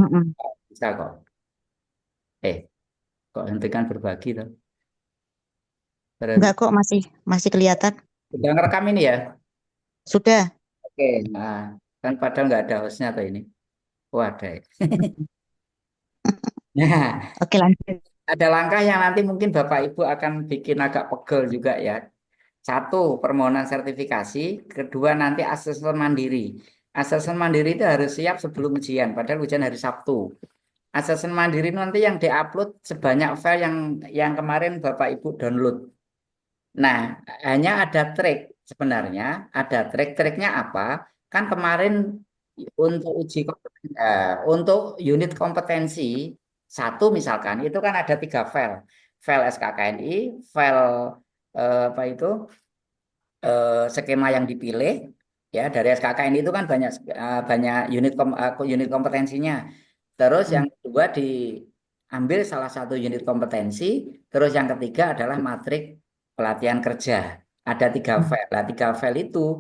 Mm-mm. Bisa kok. Eh, kok hentikan berbagi tuh? Enggak Berhenti. kok, masih masih kelihatan. Udah ngerekam ini ya? Sudah. Oke, nah kan padahal nggak ada hostnya tuh ini. Oh ada ya. Nah, Oke, lanjut. ada langkah yang nanti mungkin Bapak Ibu akan bikin agak pegel juga ya. Satu, permohonan sertifikasi. Kedua, nanti asesmen mandiri. Asesmen mandiri itu harus siap sebelum ujian, padahal ujian hari Sabtu. Asesmen mandiri nanti yang diupload sebanyak file yang kemarin Bapak Ibu download. Nah, hanya ada trik sebenarnya, ada trik-triknya apa? Kan kemarin untuk untuk unit kompetensi satu misalkan itu kan ada tiga file, file SKKNI, file apa itu skema yang dipilih ya dari SKKNI itu kan banyak unit kompetensinya. Terus yang Mm. kedua diambil salah satu unit kompetensi, terus yang ketiga adalah matrik pelatihan kerja. Ada tiga file. Nah, tiga file itu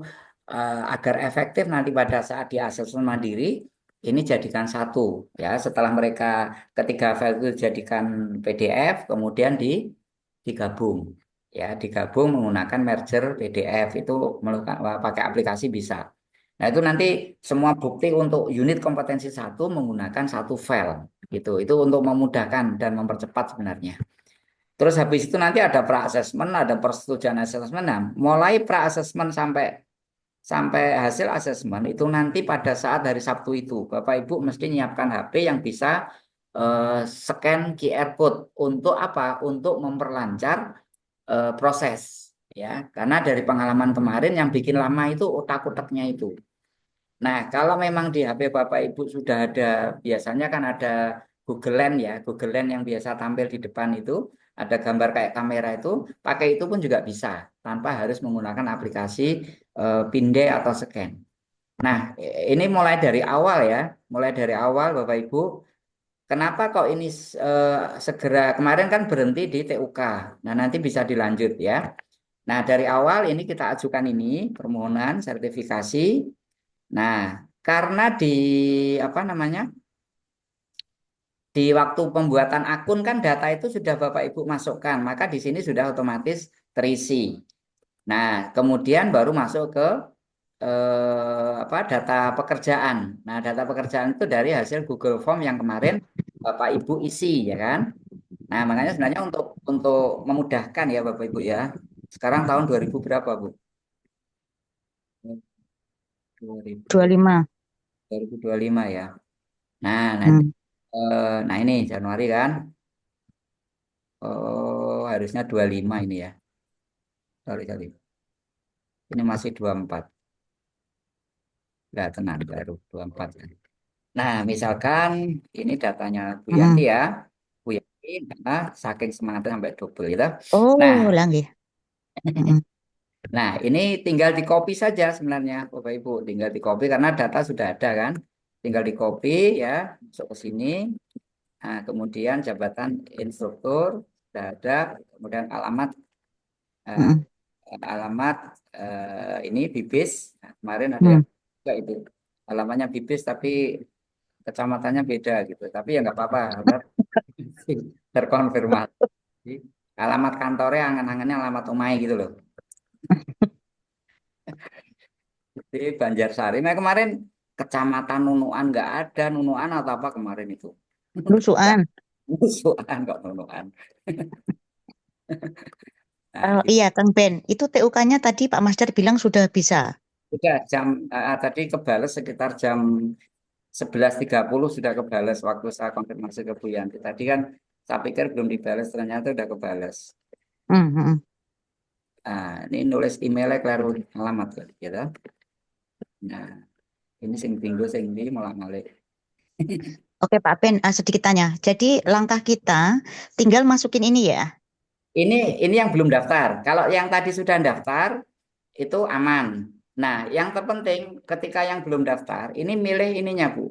agar efektif nanti pada saat di asesmen mandiri ini jadikan satu ya. Setelah mereka ketiga file itu jadikan PDF, kemudian digabung ya, digabung menggunakan merger PDF itu pakai aplikasi bisa. Nah, itu nanti semua bukti untuk unit kompetensi satu menggunakan satu file gitu. Itu untuk memudahkan dan mempercepat sebenarnya. Terus habis itu nanti ada pra-assessment, ada persetujuan assessment. Nah, mulai pra-assessment sampai sampai hasil assessment itu nanti pada saat hari Sabtu itu, Bapak Ibu mesti nyiapkan HP yang bisa scan QR code untuk apa? Untuk memperlancar proses ya. Karena dari pengalaman kemarin yang bikin lama itu otak-otaknya itu. Nah, kalau memang di HP Bapak Ibu sudah ada, biasanya kan ada Google Lens ya, Google Lens yang biasa tampil di depan itu, ada gambar kayak kamera itu, pakai itu pun juga bisa, tanpa harus menggunakan aplikasi Pinde atau Scan. Nah, ini mulai dari awal ya, mulai dari awal Bapak Ibu, kenapa kok ini segera, kemarin kan berhenti di TUK, nah nanti bisa dilanjut ya. Nah, dari awal ini kita ajukan ini, permohonan sertifikasi. Nah, karena di apa namanya? Di waktu pembuatan akun kan data itu sudah Bapak Ibu masukkan, maka di sini sudah otomatis terisi. Nah, kemudian baru masuk ke apa data pekerjaan. Nah, data pekerjaan itu dari hasil Google Form yang kemarin Bapak Ibu isi ya kan. Nah, makanya sebenarnya untuk memudahkan ya Bapak Ibu ya. Sekarang tahun 2000 berapa, Bu? 2000, 25. 2025 ya. Nah, nanti Hmm. nah ini Januari kan. Oh, harusnya 25 ini ya. Sorry, sorry. Ini masih 24. Enggak, tenang, baru 24 kan. Nah, misalkan ini datanya Bu Yanti Mm-mm. ya. Bu Yanti, karena saking semangatnya sampai double gitu. Nah, Oh, langgih. Mm-mm. nah ini tinggal di copy saja sebenarnya, Bapak Ibu. Tinggal di copy karena data sudah ada kan. Tinggal di copy ya, masuk ke sini. Nah, kemudian jabatan instruktur sudah ada, kemudian alamat eh, Mm-mm. alamat ini Bibis. Nah, kemarin ada yang Mm. juga itu alamatnya Bibis tapi kecamatannya beda gitu. Tapi ya nggak apa-apa, udah terkonfirmasi. Alamat kantornya angan-angannya alamat Umay gitu loh. Di Banjarsari. Nah kemarin kecamatan Nunukan nggak ada Nunukan atau apa kemarin itu. Lusuan. Musuhan kok Nunukan. Nah, Iya, Kang Ben. Itu TUK-nya tadi Pak Masdar bilang sudah bisa. udah tadi kebales sekitar jam 11.30 sudah kebales waktu saya konfirmasi ke Bu Yanti. Tadi kan saya pikir belum dibales, ternyata udah kebales. Mm-mm. Nah, ini nulis emailnya keliru alamat gitu. Nah, ini sing tinggal sing di malah malik. Oke, Pak Ben, sedikit tanya. Jadi langkah kita tinggal masukin ini ya. Ini yang belum daftar. Kalau yang tadi sudah daftar itu aman. Nah, yang terpenting ketika yang belum daftar, ini milih ininya, Bu.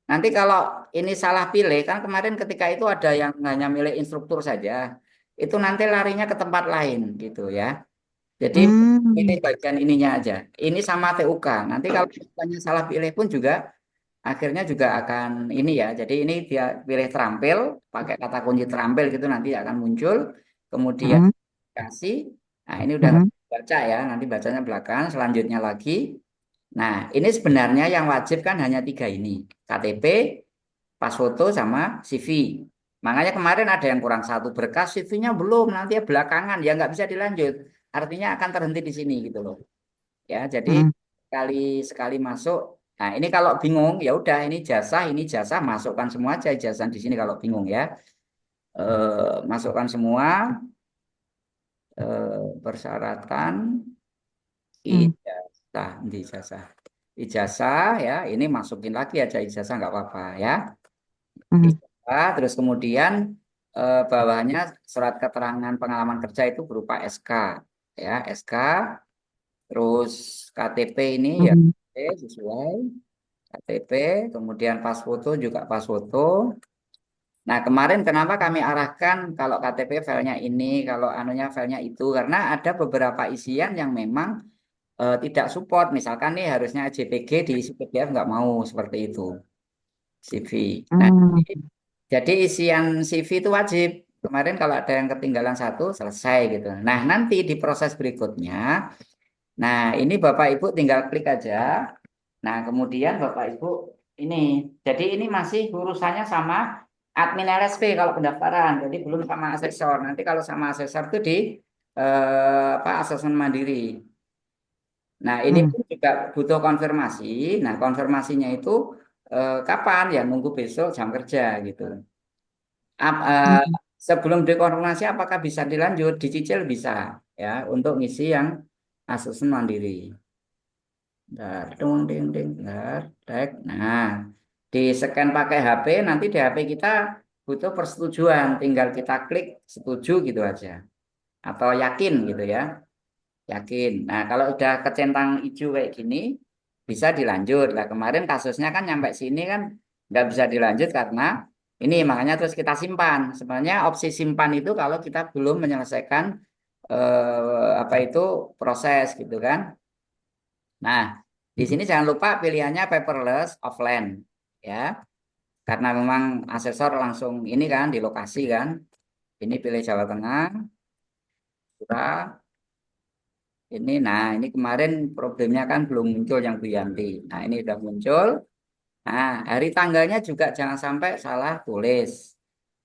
Nanti kalau ini salah pilih, kan kemarin ketika itu ada yang hanya milih instruktur saja. Itu nanti larinya ke tempat lain gitu ya. Jadi ini Hmm. bagian ininya aja. Ini sama TUK. Nanti kalau misalnya salah pilih pun juga akhirnya juga akan ini ya. Jadi ini dia pilih terampil, pakai kata kunci terampil gitu nanti akan muncul. Kemudian Mm, kasih. Nah, ini udah mm, baca ya, nanti bacanya belakang, selanjutnya lagi. Nah, ini sebenarnya yang wajib kan hanya tiga ini. KTP, pas foto sama CV. Makanya kemarin ada yang kurang satu berkas, CV-nya belum, nanti ya belakangan, ya nggak bisa dilanjut. Artinya akan terhenti di sini gitu loh. Ya, jadi mm, sekali sekali masuk. Nah, ini kalau bingung ya udah ini jasa, masukkan semua aja ijazah di sini kalau bingung ya. Masukkan semua persyaratan mm, ijazah, di ijazah. Ijazah ya, ini masukin lagi aja ijazah nggak apa-apa ya. mm, Ijazah, terus kemudian bawahnya surat keterangan pengalaman kerja itu berupa SK ya, SK, terus KTP ini ya mm, sesuai KTP, kemudian pas foto juga pas foto. Nah, kemarin kenapa kami arahkan kalau KTP filenya ini, kalau anunya filenya itu, karena ada beberapa isian yang memang tidak support. Misalkan nih harusnya JPG diisi PDF nggak mau seperti itu CV. Nah, mm, jadi isian CV itu wajib. Kemarin kalau ada yang ketinggalan satu selesai gitu. Nah, nanti di proses berikutnya, nah ini Bapak Ibu tinggal klik aja. Nah, kemudian Bapak Ibu ini, jadi ini masih urusannya sama admin LSP kalau pendaftaran, jadi belum sama asesor. Nanti kalau sama asesor itu di apa asesmen mandiri. Nah, ini mm, pun juga butuh konfirmasi. Nah, konfirmasinya itu kapan ya? Nunggu besok jam kerja gitu. mm. Sebelum dikonfirmasi apakah bisa dilanjut, dicicil bisa ya untuk ngisi yang asesmen mandiri. Bentar, ding, ding, ding, bentar, tek. Nah, di scan pakai HP, nanti di HP kita butuh persetujuan, tinggal kita klik setuju gitu aja, atau yakin gitu ya, yakin. Nah, kalau udah kecentang hijau kayak gini, bisa dilanjut. Lah kemarin kasusnya kan nyampe sini kan nggak bisa dilanjut karena ini makanya terus kita simpan. Sebenarnya opsi simpan itu kalau kita belum menyelesaikan apa itu proses gitu kan. Nah, di sini jangan lupa pilihannya paperless offline ya. Karena memang asesor langsung ini kan di lokasi kan. Ini pilih Jawa Tengah, Pura. Ini nah, ini kemarin problemnya kan belum muncul yang Bu Yanti. Nah, ini sudah muncul. Nah, hari tanggalnya juga jangan sampai salah tulis.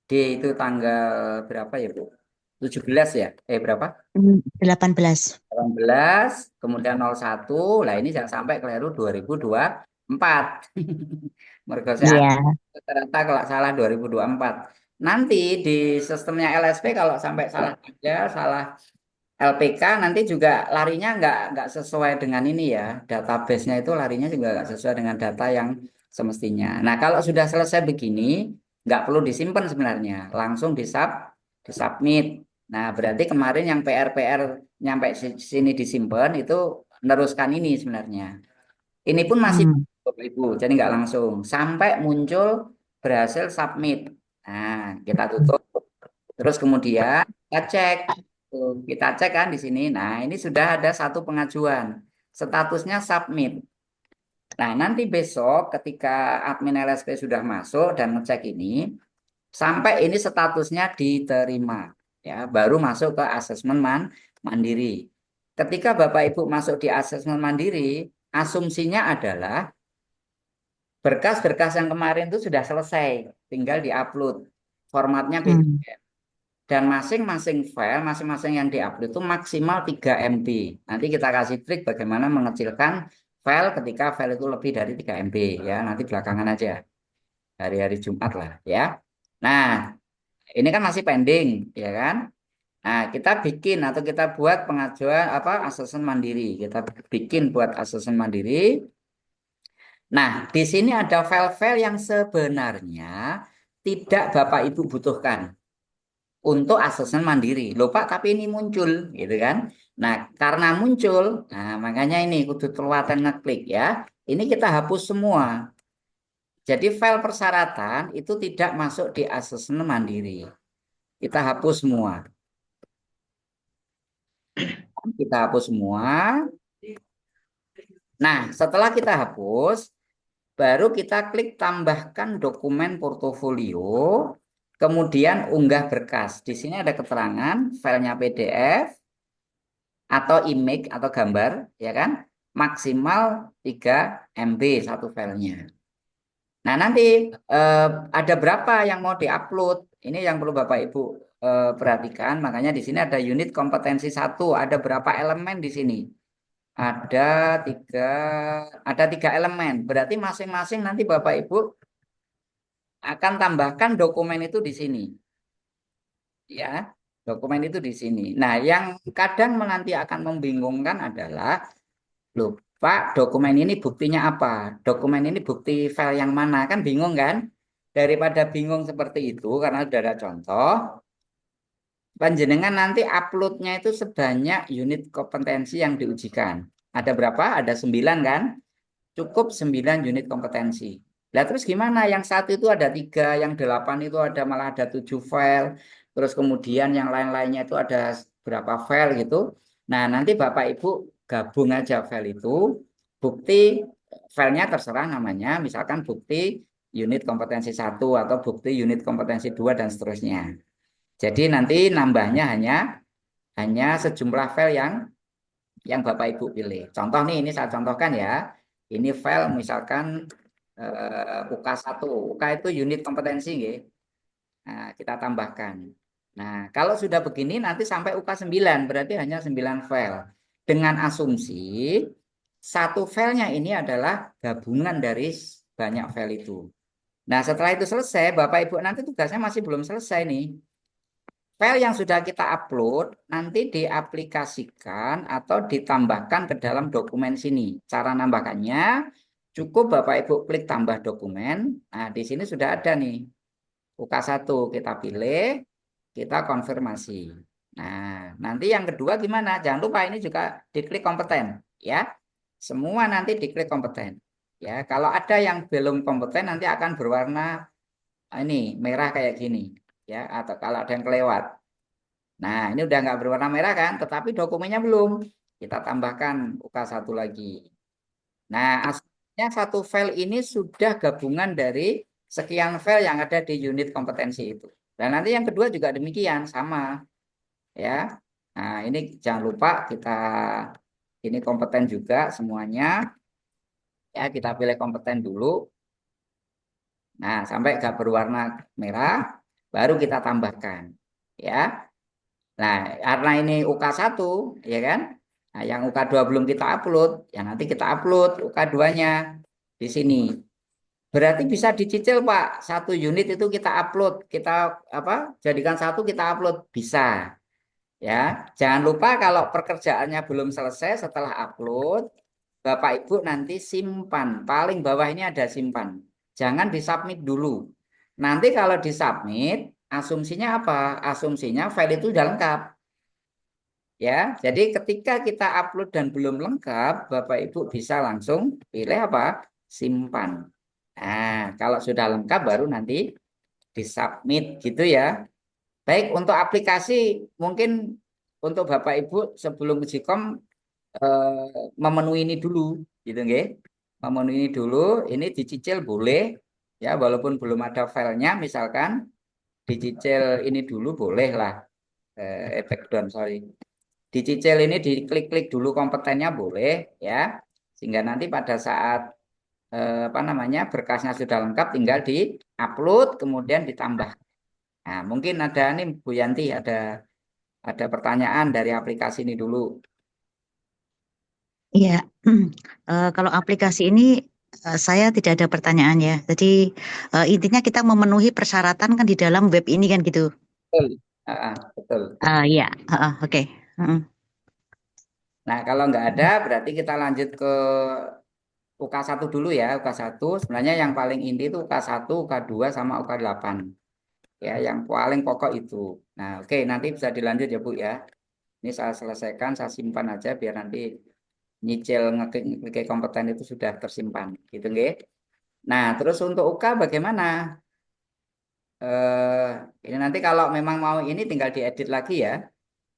D itu tanggal berapa ya, Bu? 17 ya? Berapa? 18. 18, kemudian 01. Lah ini jangan sampai keliru 2024. Mergo saya Iya. ternyata kalau salah 2024. Nanti di sistemnya LSP kalau sampai salah tiga, salah LPK nanti juga larinya nggak sesuai dengan ini ya. Database-nya itu larinya juga nggak sesuai dengan data yang semestinya. Nah, kalau sudah selesai begini, nggak perlu disimpan sebenarnya. Langsung disubmit. Nah, berarti kemarin yang PR-PR nyampe sini disimpan itu meneruskan ini sebenarnya. Ini pun masih Mm, Bapak Ibu, jadi nggak langsung. Sampai muncul berhasil submit. Nah, kita tutup. Terus kemudian kita cek. Tuh, kita cek kan di sini. Nah, ini sudah ada satu pengajuan. Statusnya submit. Nah, nanti besok ketika admin LSP sudah masuk dan ngecek ini, sampai ini statusnya diterima. Ya, baru masuk ke asesmen mandiri. Ketika Bapak Ibu masuk di asesmen mandiri, asumsinya adalah berkas-berkas yang kemarin itu sudah selesai, tinggal diupload. Formatnya mm, PDF. Dan masing-masing file, masing-masing yang diupload itu maksimal 3 MB. Nanti kita kasih trik bagaimana mengecilkan file ketika file itu lebih dari 3 MB ya. Nanti belakangan aja, hari-hari Jumat lah ya. Nah, ini kan masih pending ya kan? Nah, kita bikin atau kita buat pengajuan apa asesmen mandiri. Kita bikin buat asesmen mandiri. Nah, di sini ada file-file yang sebenarnya tidak Bapak Ibu butuhkan untuk asesmen mandiri. Loh Pak, tapi ini muncul, gitu kan? Nah, karena muncul, nah makanya ini kudu telaten ngeklik ya. Ini kita hapus semua. Jadi file persyaratan itu tidak masuk di asesmen mandiri. Kita hapus semua. Kita hapus semua. Nah, setelah kita hapus, baru kita klik tambahkan dokumen portofolio, kemudian unggah berkas. Di sini ada keterangan filenya PDF atau image atau gambar, ya kan? Maksimal 3 MB satu filenya. Nah, nanti eh, ada berapa yang mau diupload? Ini yang perlu Bapak Ibu perhatikan. Makanya di sini ada unit kompetensi satu. Ada berapa elemen di sini? Ada tiga, ada 3 elemen. Berarti masing-masing nanti Bapak Ibu akan tambahkan dokumen itu di sini, ya. Dokumen itu di sini. Nah, yang kadang nanti akan membingungkan adalah, loh, Pak, dokumen ini buktinya apa? Dokumen ini bukti file yang mana? Kan bingung kan? Daripada bingung seperti itu, karena sudah ada contoh, panjenengan nanti uploadnya itu sebanyak unit kompetensi yang diujikan. Ada berapa? Ada 9 kan? Cukup 9 unit kompetensi. Lah terus gimana? Yang satu itu ada 3, yang 8 itu ada malah ada 7 file. Terus kemudian yang lain-lainnya itu ada berapa file gitu. Nah, nanti Bapak Ibu gabung aja file itu. Bukti filenya terserah namanya, misalkan bukti unit kompetensi satu atau bukti unit kompetensi 2 dan seterusnya. Jadi nanti nambahnya hanya sejumlah file yang Bapak Ibu pilih. Contoh nih, ini saya contohkan ya. Ini file misalkan UK1. UK itu unit kompetensi, nggih. Nah, kita tambahkan. Nah, kalau sudah begini nanti sampai UK9, berarti hanya 9 file. Dengan asumsi satu filenya ini adalah gabungan dari banyak file itu. Nah, setelah itu selesai, Bapak Ibu nanti tugasnya masih belum selesai nih. File yang sudah kita upload nanti diaplikasikan atau ditambahkan ke dalam dokumen sini. Cara nambahkannya cukup Bapak Ibu klik tambah dokumen. Nah, di sini sudah ada nih. UK1 kita pilih, kita konfirmasi. Nah, nanti yang kedua gimana? Jangan lupa ini juga diklik kompeten, ya. Semua nanti diklik kompeten. Ya, kalau ada yang belum kompeten nanti akan berwarna ini merah kayak gini, ya. Atau kalau ada yang kelewat. Nah, ini udah nggak berwarna merah kan, tetapi dokumennya belum. Kita tambahkan UK1 lagi. Nah, aslinya satu file ini sudah gabungan dari sekian file yang ada di unit kompetensi itu. Dan nanti yang kedua juga demikian, sama, ya. Nah, ini jangan lupa kita ini kompeten juga semuanya. Ya, kita pilih kompeten dulu. Nah, sampai nggak berwarna merah, baru kita tambahkan, ya. Nah, karena ini UK1, ya kan? Nah, yang UK2 belum kita upload, ya nanti kita upload UK2-nya di sini. Berarti bisa dicicil, Pak. Satu unit itu kita upload, kita apa? Jadikan satu kita upload bisa. Ya, jangan lupa kalau pekerjaannya belum selesai setelah upload, Bapak Ibu nanti simpan. Paling bawah ini ada simpan. Jangan disubmit dulu. Nanti kalau disubmit, asumsinya apa? Asumsinya file itu sudah lengkap. Ya, jadi ketika kita upload dan belum lengkap, Bapak Ibu bisa langsung pilih apa? Simpan. Nah, kalau sudah lengkap baru nanti disubmit gitu ya. Baik, untuk aplikasi mungkin untuk Bapak Ibu sebelum ujikom memenuhi ini dulu, gitu nggih. Memenuhi ini dulu, ini dicicil boleh ya, walaupun belum ada filenya, misalkan dicicil ini dulu boleh lah. Background, sorry. Dicicil ini diklik-klik dulu kompetennya boleh ya, sehingga nanti pada saat apa namanya berkasnya sudah lengkap tinggal di-upload kemudian ditambah. Nah, mungkin ada nih Bu Yanti ada pertanyaan dari aplikasi ini dulu. Iya, kalau aplikasi ini saya tidak ada pertanyaan ya. Jadi intinya kita memenuhi persyaratan kan di dalam web ini kan gitu. Betul. Betul. Iya, oke. Mm. Nah, kalau nggak ada berarti kita lanjut ke UK1 dulu ya. UK1 sebenarnya yang paling inti itu UK1, UK2 sama UK8. Ya, yang paling pokok itu. Nah, oke, nanti bisa dilanjut ya Bu ya. Ini saya selesaikan, saya simpan aja biar nanti nyicil ngeklik kompeten itu sudah tersimpan, gitu nggih. Nah, terus untuk UK bagaimana? Eh, ini nanti kalau memang mau ini tinggal diedit lagi ya,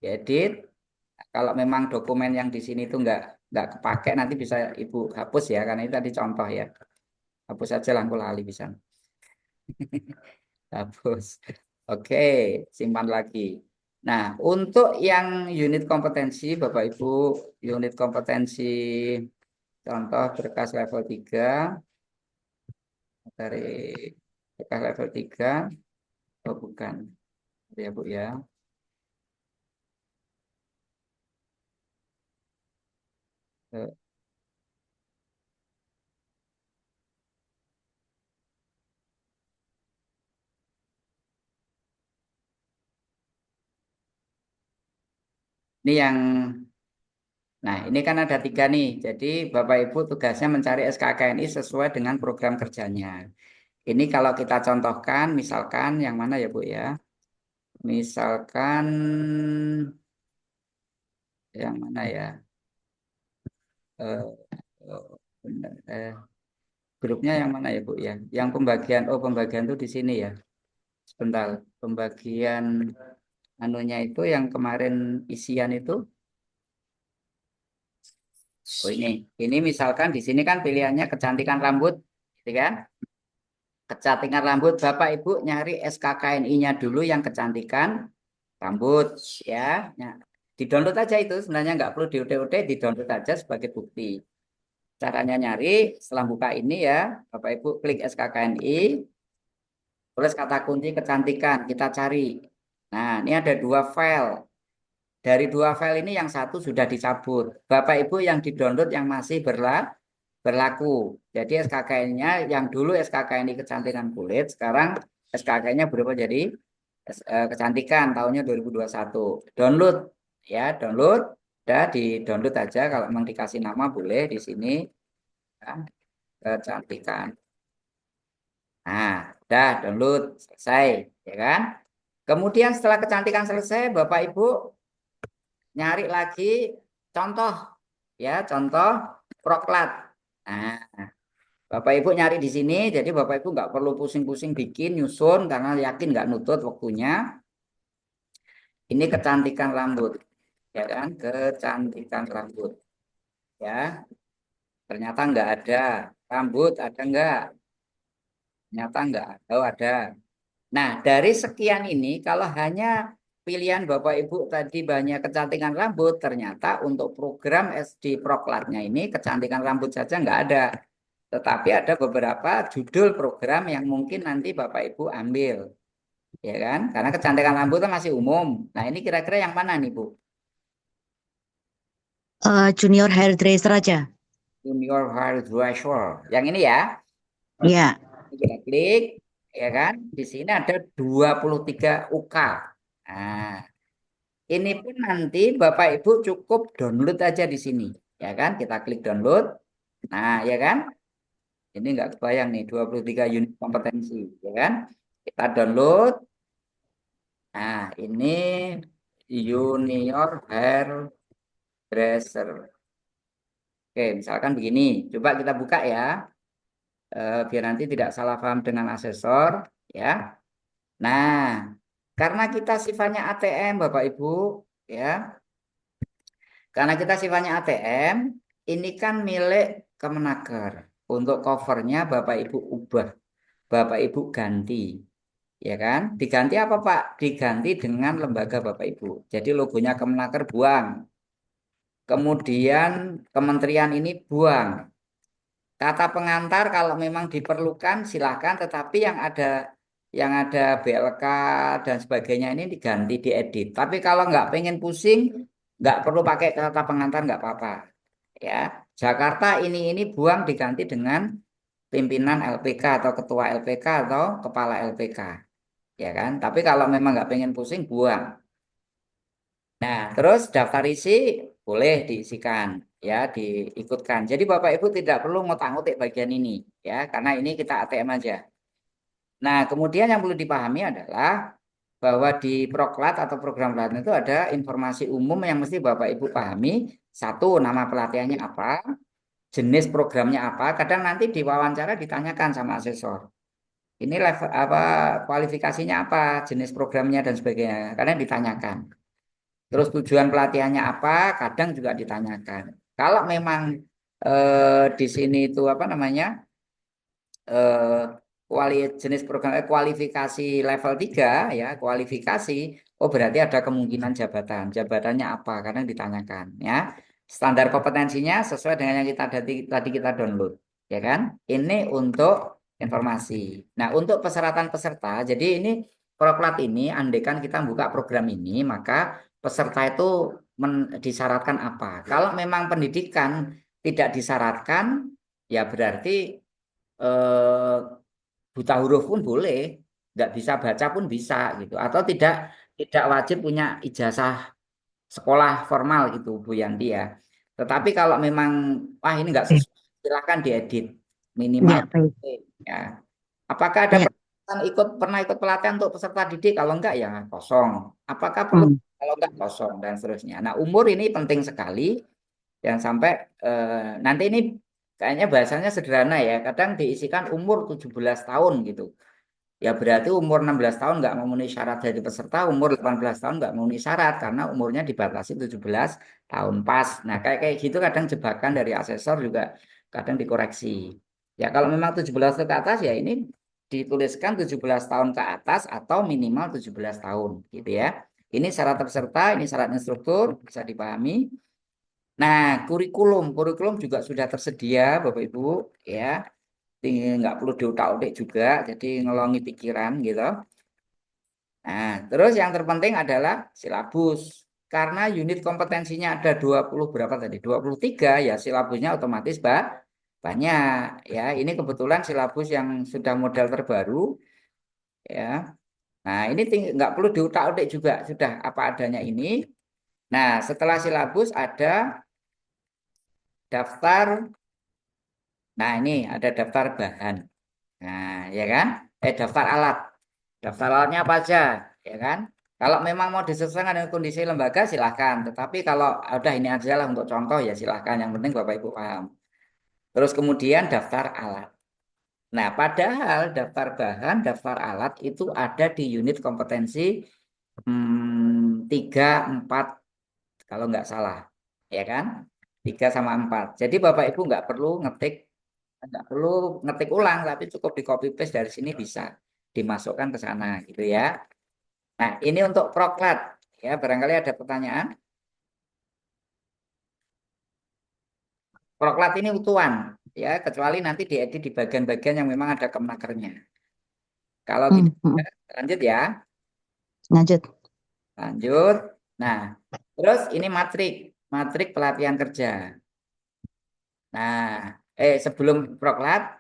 diedit. Kalau memang dokumen yang di sini itu nggak kepake nanti bisa Ibu hapus ya, karena itu tadi contoh ya. Hapus aja lah, aku lali bisa. Hapus. Oke, simpan lagi. Nah, untuk yang unit kompetensi, Bapak Ibu, unit kompetensi contoh berkas level 3 dari berkas level 3, oh bukan, ya Bu ya. Eh, Ini yang, nah ini kan ada 3 nih. Jadi Bapak Ibu tugasnya mencari SKKNI sesuai dengan program kerjanya. Ini kalau kita contohkan, misalkan yang mana ya Bu ya? Misalkan yang mana ya? Eh, eh, benar, grupnya yang mana ya Bu ya? Yang pembagian, oh pembagian tuh di sini ya. Sebentar, pembagian anunya itu yang kemarin isian itu. Oh ini misalkan di sini kan pilihannya kecantikan rambut, gitu kan? Kecantikan rambut, Bapak Ibu nyari SKKNI-nya dulu yang kecantikan rambut, ya. Nah, di-download aja itu, sebenarnya nggak perlu di-UT-UT, di-download aja sebagai bukti. Caranya nyari, setelah buka ini ya, Bapak Ibu klik SKKNI, tulis kata kunci kecantikan, kita cari. Nah, ini ada 2 file. Dari 2 file ini yang satu sudah dicabut. Bapak Ibu yang di-download yang masih berlaku. Jadi SKKN-nya yang dulu SKKN kecantikan kulit, sekarang SKKN-nya berubah jadi kecantikan tahunnya 2021. Download ya, download. Udah di-download aja kalau memang dikasih nama boleh di sini ya, kecantikan. Nah, udah download selesai ya kan? Kemudian setelah kecantikan selesai, Bapak Ibu nyari lagi contoh ya, contoh proklat. Nah, Bapak Ibu nyari di sini, jadi Bapak Ibu nggak perlu pusing-pusing bikin, nyusun, karena yakin nggak nutut waktunya. Ini kecantikan rambut, ya kan? Kecantikan rambut, ya. Ternyata nggak ada. Rambut ada nggak? Ternyata nggak ada. Oh, ada. Nah, dari sekian ini, kalau hanya pilihan Bapak Ibu tadi banyak kecantikan rambut, ternyata untuk program SD Proklatnya ini kecantikan rambut saja nggak ada. Tetapi ada beberapa judul program yang mungkin nanti Bapak Ibu ambil, ya kan? Karena kecantikan rambut kan masih umum. Nah, ini kira-kira yang mana nih, Bu? Junior hairdresser aja. Junior hairdresser. Yang ini ya. Oke, Ya. kita klik, ya kan? Di sini ada 23 UK. Nah, ini pun nanti Bapak Ibu cukup download aja di sini, ya kan? Kita klik download. Nah, ya kan? Ini nggak kebayang nih 23 unit kompetensi, ya kan? Kita download. Nah, ini junior hairdresser. Oke, misalkan begini. Coba kita buka ya, biar nanti tidak salah paham dengan asesor, ya. Nah, karena kita sifatnya ATM, Bapak Ibu, ya. Karena kita sifatnya ATM, ini kan milik Kemenaker. Untuk covernya Bapak Ibu ubah, Bapak Ibu ganti, ya kan? Diganti apa Pak? Diganti dengan lembaga Bapak Ibu. Jadi logonya Kemenaker buang. Kemudian kementerian ini buang. Kata pengantar kalau memang diperlukan silahkan, tetapi yang ada BLK dan sebagainya ini diganti, diedit. Tapi kalau nggak pengen pusing, nggak perlu pakai kata pengantar, nggak apa-apa. Ya, Jakarta ini buang diganti dengan pimpinan LPK atau ketua LPK atau kepala LPK, ya kan? Tapi kalau memang nggak pengen pusing, buang. Nah, terus daftar isi boleh diisikan, ya, diikutkan. Jadi Bapak Ibu tidak perlu ngotak-ngotik bagian ini, ya, karena ini kita ATM aja. Nah, kemudian yang perlu dipahami adalah bahwa di Proklat atau program pelatihan itu ada informasi umum yang mesti Bapak Ibu pahami. Satu, nama pelatihannya apa, jenis programnya apa. Kadang nanti di wawancara ditanyakan sama asesor. Ini level apa, kualifikasinya apa, jenis programnya dan sebagainya. Karena ditanyakan. Terus tujuan pelatihannya apa, kadang juga ditanyakan. Kalau memang di sini itu apa namanya, eh, jenis program kualifikasi level 3 ya, kualifikasi, oh berarti ada kemungkinan jabatan. Jabatannya apa? Kadang ditanyakan ya. Standar kompetensinya sesuai dengan yang kita tadi kita download, ya kan? Ini untuk informasi. Nah, untuk persyaratan peserta, jadi ini Proklat ini, andaikan kita buka program ini, maka peserta itu disyaratkan apa? Kalau memang pendidikan tidak disyaratkan, ya berarti eh, buta huruf pun boleh, nggak bisa baca pun bisa gitu, atau tidak wajib punya ijazah sekolah formal gitu Bu Yanti ya. Tetapi kalau memang wah ini nggak Oke. sesuai, silahkan diedit minimal. Ya, baik. Ya. Apakah ada Ya. pernah ikut pelatihan untuk peserta didik? Kalau enggak ya kosong. Apakah perlu? Hmm. Kalau enggak kosong dan seterusnya. Nah, umur ini penting sekali. Jangan sampai nanti ini kayaknya bahasanya sederhana ya. Kadang diisikan umur 17 tahun gitu. Ya berarti umur 16 tahun nggak memenuhi syarat dari peserta, umur 18 tahun nggak memenuhi syarat karena umurnya dibatasi 17 tahun pas. Nah, kayak gitu kadang jebakan dari asesor juga kadang dikoreksi. Ya kalau memang 17 tahun ke atas ya ini dituliskan 17 tahun ke atas atau minimal 17 tahun gitu ya. Ini syarat peserta, ini syarat instruktur, bisa dipahami. Nah, kurikulum juga sudah tersedia Bapak Ibu ya. Nggak perlu diutak-utik juga, jadi ngelongi pikiran gitu. Nah, terus yang terpenting adalah silabus. Karena unit kompetensinya ada 20 berapa tadi? 23 ya silabusnya otomatis banyak ya. Ini kebetulan silabus yang sudah model terbaru ya. Nah, ini nggak perlu diutak-utik juga, sudah apa adanya ini. Nah, setelah silabus ada daftar. Nah, ini ada daftar bahan. Nah, ya kan? Daftar alat. Daftar alatnya apa aja, ya kan? Kalau memang mau disesuaikan dengan kondisi lembaga, silahkan. Tetapi kalau udah ini aja lah untuk contoh, ya silahkan. Yang penting Bapak Ibu paham. Terus kemudian daftar alat. Nah, padahal daftar bahan, daftar alat itu ada di unit kompetensi 3, 4, kalau nggak salah. Ya kan? 3 sama 4. Jadi Bapak Ibu nggak perlu ngetik ulang, tapi cukup di copy paste dari sini bisa dimasukkan ke sana gitu ya. Nah, ini untuk proklat ya, barangkali ada pertanyaan. Proklat ini utuhan ya, kecuali nanti diedit di bagian-bagian yang memang ada kemenakernya. Kalau Hmm. tidak, Hmm. lanjut ya, Lanjut. lanjut. Nah, terus ini matrik pelatihan kerja. Nah, sebelum proklat,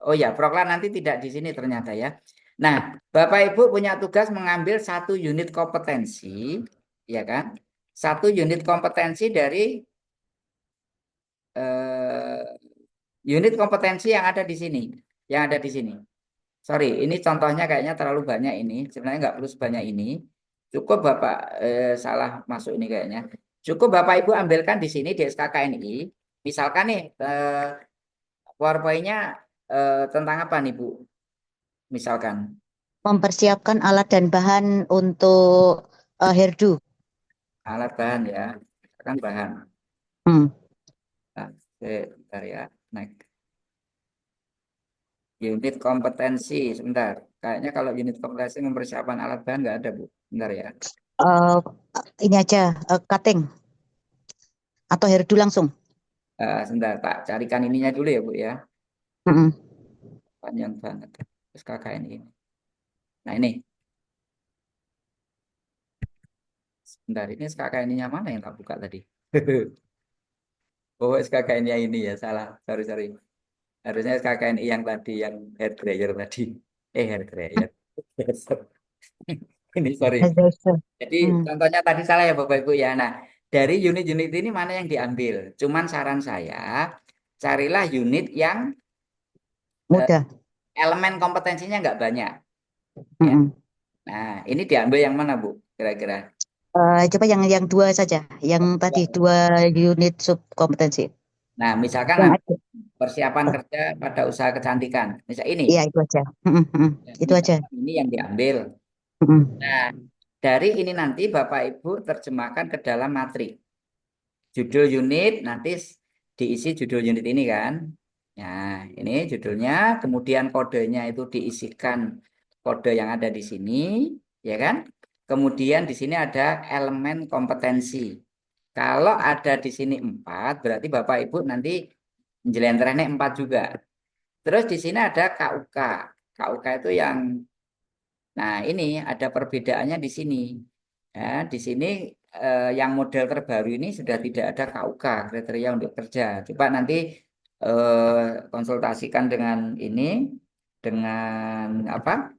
oh ya, proklat nanti tidak di sini ternyata ya. Nah, Bapak Ibu punya tugas mengambil satu unit kompetensi, ya kan? Satu unit kompetensi dari eh, unit kompetensi yang ada di sini, yang ada di sini. Sorry, ini contohnya kayaknya terlalu banyak ini. Sebenarnya nggak perlu sebanyak ini. Cukup Bapak salah masuk ini kayaknya. Cukup Bapak Ibu ambilkan di sini di SKKNI. Misalkan nih PowerPoint-nya tentang apa nih Bu? Misalkan Mempersiapkan alat dan bahan untuk herdu. alat bahan ya, misalkan bahan. Hmm. Nah, sebentar ya. Next. Unit kompetensi, sebentar. Kayaknya kalau unit kompetensi mempersiapkan alat bahan nggak ada Bu. Sebentar ya. Eh, ini aja, cutting atau herdu langsung. Sebentar, tak carikan ininya dulu ya Bu ya. Mm-mm. Panjang banget. SKKN ini. Nah ini, sebentar ini SKKN-nya mana yang tak buka tadi? Oh SKKN-nya ini ya, salah. Sorry, sorry. Harusnya SKKNI yang tadi, yang hair dryer tadi. Hair dryer. Ini sorry. Advisor. Jadi Hmm. contohnya tadi salah ya Bapak Ibu ya. Nah, dari unit-unit ini mana yang diambil? Cuman saran saya, carilah unit yang eh, Mudah. elemen kompetensinya nggak banyak. Ya. Mm-mm. Nah, ini diambil yang mana Bu? Kira-kira. Coba yang dua saja, yang tadi dua unit subkompetensi Nah, misalkan yang ada. persiapan kerja pada usaha kecantikan. Misal ini, Iya itu aja. Mm-mm, mm-mm. ya, Itu aja. misalkan ini yang diambil. Mm-mm. Nah, dari ini nanti Bapak Ibu terjemahkan ke dalam matrik. Judul unit nanti diisi judul unit ini kan. Nah, ini judulnya, kemudian kodenya itu diisikan kode yang ada di sini, ya kan? Kemudian di sini ada elemen kompetensi. Kalau ada di sini 4, berarti Bapak Ibu nanti jelentrehnya 4 juga. Terus di sini ada KUK. KUK itu yang, nah ini ada perbedaannya di sini. Ya, di sini yang model terbaru ini sudah tidak ada KUK, kriteria untuk kerja. Coba nanti konsultasikan dengan ini, dengan apa?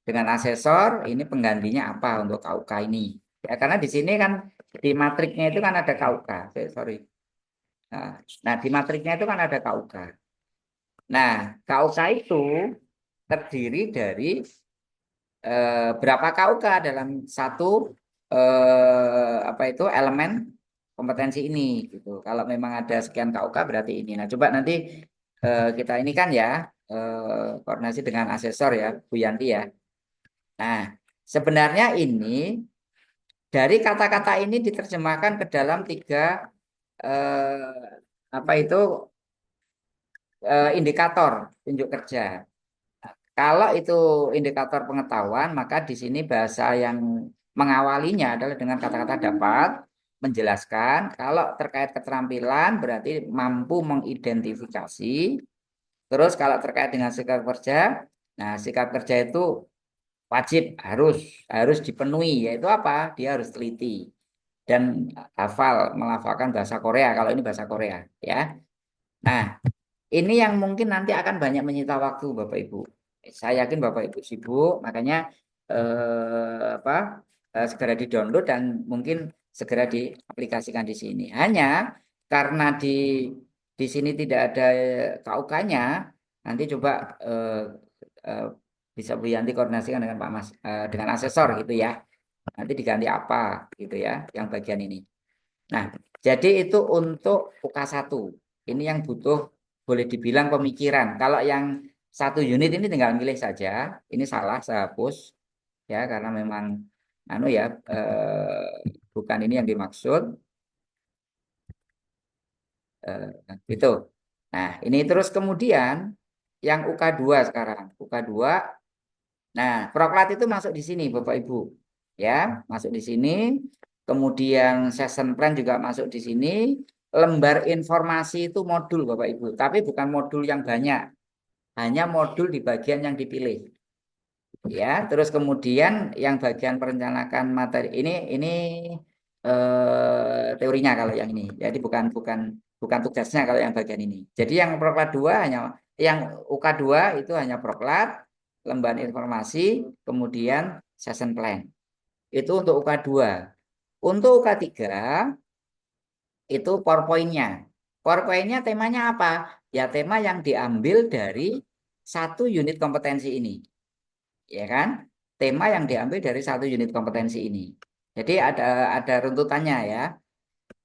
Dengan asesor, ini penggantinya apa untuk KUK ini? Ya, karena di sini kan di matriknya itu kan ada KUK. Sorry. Nah, di matriknya itu kan ada KUK. Nah, KUK itu terdiri dari berapa KUK dalam satu apa itu elemen kompetensi ini gitu. Kalau memang ada sekian KUK berarti ini. Nah, coba nanti kita ini kan ya koordinasi dengan asesor ya, Bu Yanti ya. Nah, sebenarnya ini dari kata-kata ini diterjemahkan ke dalam tiga apa itu indikator tunjuk kerja. Kalau itu indikator pengetahuan, maka di sini bahasa yang mengawalinya adalah dengan kata-kata dapat menjelaskan. Kalau terkait keterampilan berarti mampu mengidentifikasi. Terus kalau terkait dengan sikap kerja, nah sikap kerja itu wajib harus harus dipenuhi, yaitu apa? Dia harus teliti dan hafal melafalkan bahasa Korea kalau ini bahasa Korea, ya. Nah, ini yang mungkin nanti akan banyak menyita waktu Bapak Ibu. Saya yakin Bapak Ibu sibuk, makanya apa segera di-download dan mungkin segera diaplikasikan di sini. Hanya karena di sini tidak ada KUK-nya, nanti coba eh, bisa Bu Yanti koordinasikan dengan Pak Mas dengan asesor gitu ya. Nanti diganti apa gitu ya, yang bagian ini. Nah, jadi itu untuk UK1. Ini yang butuh boleh dibilang pemikiran. Kalau yang satu unit ini tinggal milih saja. Ini salah, saya hapus ya karena memang anu ya bukan ini yang dimaksud. Gitu. Nah, ini terus kemudian yang UK2 sekarang. UK2. Nah, proklat itu masuk di sini Bapak Ibu. Ya, masuk di sini. Kemudian session plan juga masuk di sini. Lembar informasi itu modul Bapak Ibu, tapi bukan modul yang banyak. Hanya modul di bagian yang dipilih. Ya, terus kemudian yang bagian perencanaan materi ini teorinya kalau yang ini. Jadi bukan bukan bukan tugasnya kalau yang bagian ini. Jadi yang proklat 2 hanya yang UK2 itu hanya proklat, lembar informasi, kemudian session plan. Itu untuk UK2. Untuk UK3 itu PowerPoint-nya. PowerPoint-nya temanya apa? Ya tema yang diambil dari satu unit kompetensi ini. Ya kan? Tema yang diambil dari satu unit kompetensi ini. Jadi ada runtutannya ya.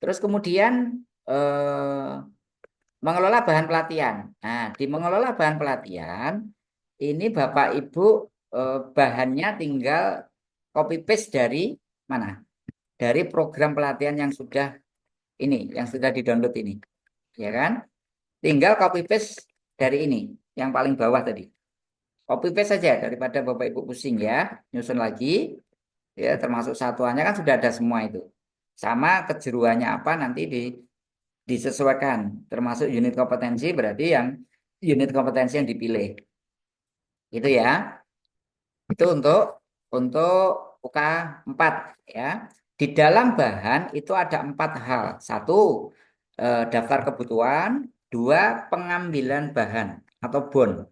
Terus kemudian eh, mengelola bahan pelatihan. Nah, di mengelola bahan pelatihan ini Bapak Ibu bahannya tinggal copy paste dari mana? Dari program pelatihan yang sudah ini, yang sudah di-download ini. Ya kan? Tinggal copy paste dari ini, yang paling bawah tadi. Copy paste saja daripada Bapak Ibu pusing ya, nyusun lagi. Ya, termasuk satuannya kan sudah ada semua itu. Sama kejeruannya apa nanti disesuaikan. Termasuk unit kompetensi berarti yang unit kompetensi yang dipilih. Itu ya. Itu untuk UK 4 ya. Di dalam bahan itu ada 4 hal. Satu, daftar kebutuhan. Dua, pengambilan bahan atau bon.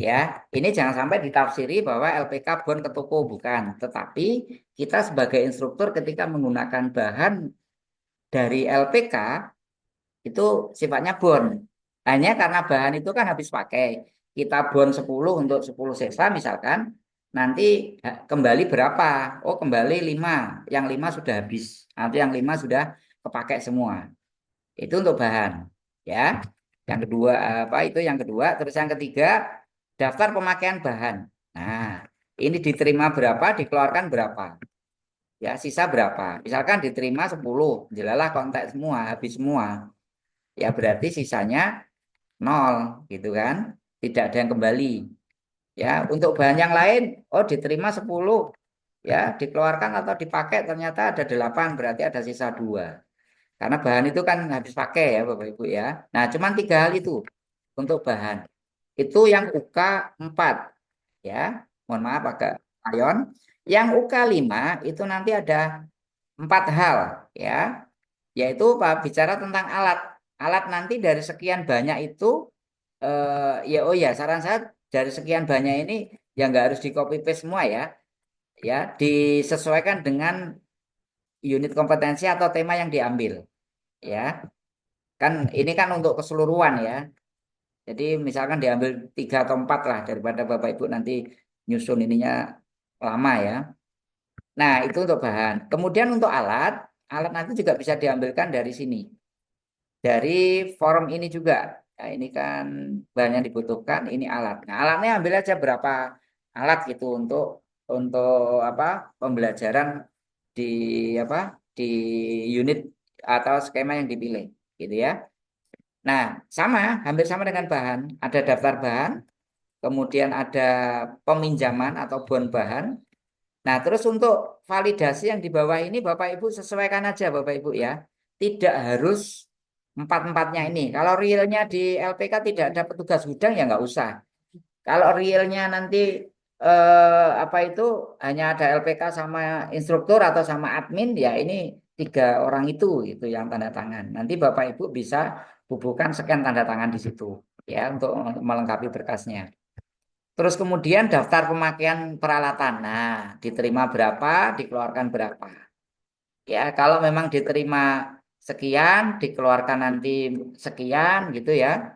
Ya, ini jangan sampai ditafsiri bahwa LPK bon ke toko bukan, tetapi kita sebagai instruktur ketika menggunakan bahan dari LPK itu sifatnya bon. Hanya karena bahan itu kan habis pakai. Kita bon 10 untuk 10 siswa misalkan, nanti kembali berapa? Oh, kembali 5. Yang 5 sudah habis. Nanti yang 5 sudah kepakai semua. Itu untuk bahan. Ya. Yang kedua apa itu yang kedua, terus yang ketiga daftar pemakaian bahan. Nah, ini diterima berapa, dikeluarkan berapa. Ya, sisa berapa? Misalkan diterima 10, jelalah kontak semua, habis semua. Ya berarti sisanya nol gitu kan. Tidak ada yang kembali. Ya, untuk bahan yang lain, oh diterima 10, ya, dikeluarkan atau dipakai ternyata ada 8, berarti ada sisa 2. Karena bahan itu kan habis pakai ya Bapak Ibu ya. Nah, cuman 3 hal itu untuk bahan. Itu yang UK 4 ya. Mohon maaf agak ayon. Yang UK 5 itu nanti ada 4 hal ya. Yaitu Pak bicara tentang alat. Alat nanti dari sekian banyak itu ya oh ya saran saya dari sekian banyak ini ya nggak harus di copy paste semua ya. Ya, disesuaikan dengan unit kompetensi atau tema yang diambil ya. Kan ini kan untuk keseluruhan ya. Jadi misalkan diambil 3 atau 4 lah daripada Bapak Ibu nanti nyusun ininya lama ya. Nah, itu untuk bahan. Kemudian untuk alat, alat nanti juga bisa diambilkan dari sini. Dari forum ini juga. Nah, ini kan bahan yang dibutuhkan, ini alat. Nah, alatnya ambil aja berapa alat gitu untuk apa? Pembelajaran di apa? Di unit atau skema yang dipilih, gitu ya. Nah, sama, hampir sama dengan bahan. Ada daftar bahan, kemudian ada peminjaman atau bon bahan. Nah, terus untuk validasi yang di bawah ini Bapak Ibu sesuaikan aja Bapak Ibu ya. Tidak harus empat-empatnya ini. Kalau realnya di LPK tidak ada petugas gudang ya nggak usah. Kalau realnya nanti apa itu hanya ada LPK sama instruktur atau sama admin ya ini 3 orang itu yang tanda tangan. Nanti Bapak Ibu bisa bubuhkan scan tanda tangan di situ ya untuk melengkapi berkasnya. Terus kemudian daftar pemakaian peralatan. Nah, diterima berapa, dikeluarkan berapa. Ya, kalau memang diterima sekian, dikeluarkan nanti sekian gitu ya.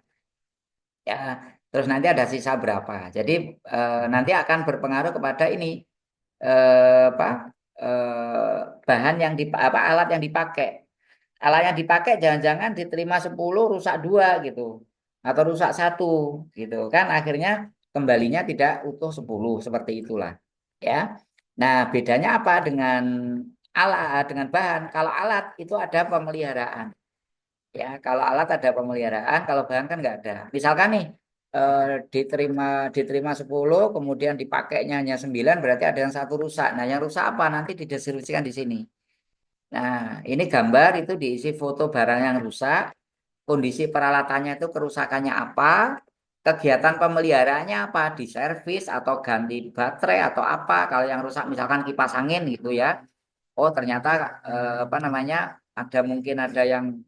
Ya, terus nanti ada sisa berapa. Jadi nanti akan berpengaruh kepada ini apa bahan yang apa alat yang dipakai. Alat yang dipakai jangan-jangan diterima 10 rusak 2 gitu. Atau rusak 1 gitu kan akhirnya kembalinya tidak utuh 10 seperti itulah. Ya. Nah, bedanya apa dengan alat dengan bahan? Kalau alat itu ada pemeliharaan. Ya, kalau alat ada pemeliharaan, kalau bahan kan nggak ada. Misalkan nih eh, diterima diterima 10 kemudian dipakainya hanya 9 berarti ada yang 1 rusak. Nah, yang rusak apa? Nanti dideskripsikan di sini. Nah, ini gambar itu diisi foto barang yang rusak, kondisi peralatannya itu kerusakannya apa, kegiatan pemeliharaannya apa, diservis atau ganti baterai atau apa. Kalau yang rusak misalkan kipas angin gitu ya. Oh, ternyata apa namanya? Ada mungkin ada yang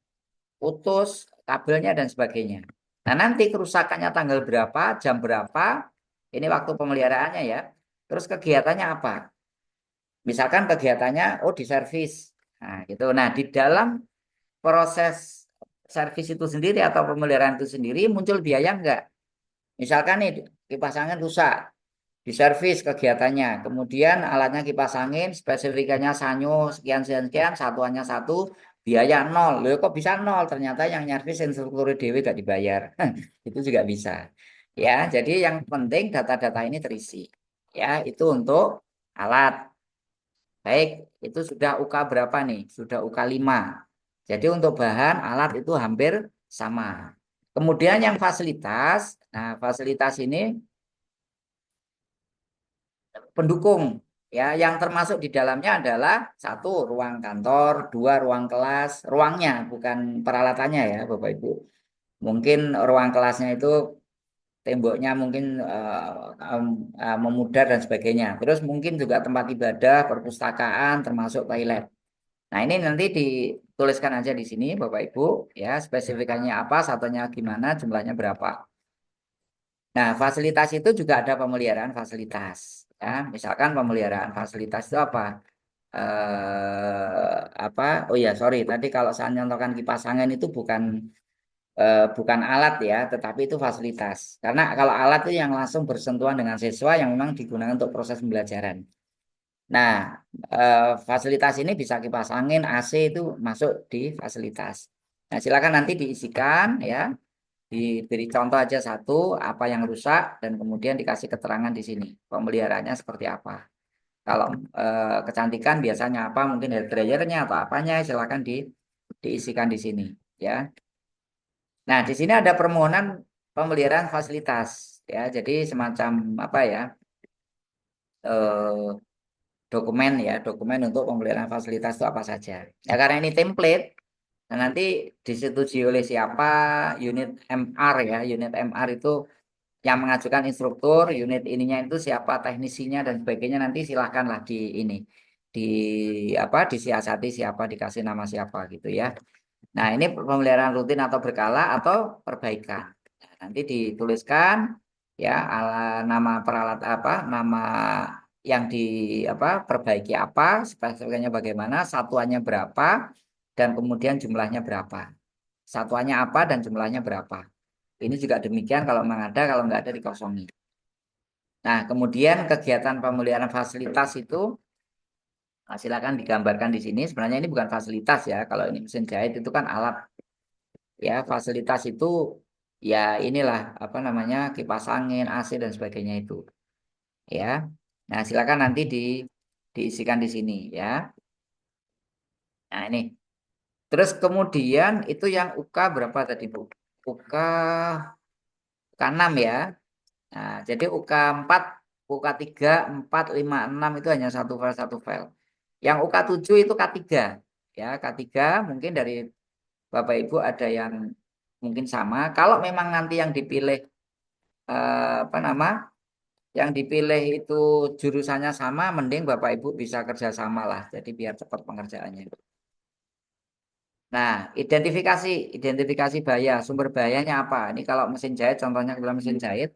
putus kabelnya dan sebagainya. Nah, nanti kerusakannya tanggal berapa, jam berapa, ini waktu pemeliharaannya ya. Terus kegiatannya apa? Misalkan kegiatannya oh diservis. Nah, gitu. Nah, di dalam proses servis itu sendiri atau pemeliharaan itu sendiri muncul biaya enggak? Misalkan nih kipas angin rusak, diservis kegiatannya. Kemudian alatnya kipas angin, spesifikasinya sanyo sekian sekian sekian, satuannya 1, biaya nol. Loh kok bisa nol? Ternyata yang nyervis instruktur dewi gak dibayar. Itu juga bisa. Ya, jadi yang penting data-data ini terisi. Ya, itu untuk alat. Baik, itu sudah UK berapa nih? Sudah UK 5. Jadi untuk bahan alat itu hampir sama. Kemudian yang fasilitas, nah fasilitas ini pendukung ya yang termasuk di dalamnya adalah 1 ruang kantor, 2 ruang kelas, ruangnya bukan peralatannya ya Bapak Ibu. Mungkin ruang kelasnya itu temboknya mungkin memudar dan sebagainya. Terus mungkin juga tempat ibadah, perpustakaan termasuk toilet. Nah, ini nanti dituliskan aja di sini Bapak Ibu ya spesifikasinya apa, satunya gimana, jumlahnya berapa. Nah, fasilitas itu juga ada pemeliharaan fasilitas. Ya, misalkan pemeliharaan fasilitas itu apa? Apa? Oh ya, sorry. Tadi kalau saya nyontohkan kipas angin itu bukan alat ya, tetapi itu fasilitas. Karena kalau alat itu yang langsung bersentuhan dengan siswa yang memang digunakan untuk proses pembelajaran. Nah, fasilitas ini bisa kipas angin, AC itu masuk di fasilitas. Nah, silakan nanti diisikan ya. Diberi contoh aja 1 apa yang rusak dan kemudian dikasih keterangan di sini pemeliharaannya seperti apa. Kalau kecantikan biasanya apa mungkin hair dryernya atau apanya silakan diisikan di sini ya. Nah, di sini ada permohonan pemeliharaan fasilitas ya. Jadi semacam apa ya? eh, Dokumen ya, dokumen untuk pemeliharaan fasilitas itu apa saja. Ya karena ini template, nah nanti disetujui oleh siapa, unit MR ya, unit MR itu yang mengajukan instruktur, unit ininya itu siapa, teknisinya dan sebagainya nanti silahkanlah di ini, di apa, disiasati siapa, dikasih nama siapa gitu ya. Nah ini pemeliharaan rutin atau berkala atau perbaikan. Nah, nanti dituliskan ya nama peralat apa, nama yang di apa perbaiki apa, spesifikasinya bagaimana, satuannya berapa, dan kemudian jumlahnya berapa. Satuannya apa dan jumlahnya berapa. Ini juga demikian kalau memang ada, kalau nggak ada dikosongi. Nah, kemudian kegiatan pemeliharaan fasilitas itu silakan digambarkan di sini. Sebenarnya ini bukan fasilitas ya. Kalau ini mesin jahit itu kan alat ya. Fasilitas itu ya inilah apa namanya kipas angin, AC dan sebagainya itu ya. Nah, silakan nanti diisikan di sini ya. Nah, ini. Terus kemudian itu yang UK berapa tadi, Bu? UK UK 6 ya. Nah, jadi UK 4, UK 3, 4, 5, 6 itu hanya satu file. Yang UK 7 itu K3. Ya, K3 mungkin dari Bapak Ibu ada yang mungkin sama. Kalau memang nanti yang dipilih apa nama? Yang dipilih itu jurusannya sama, mending Bapak Ibu bisa kerjasama lah. Jadi biar cepat pengerjaannya. Nah, identifikasi bahaya, sumber bahayanya apa? Ini kalau mesin jahit, contohnya kalau mesin jahit,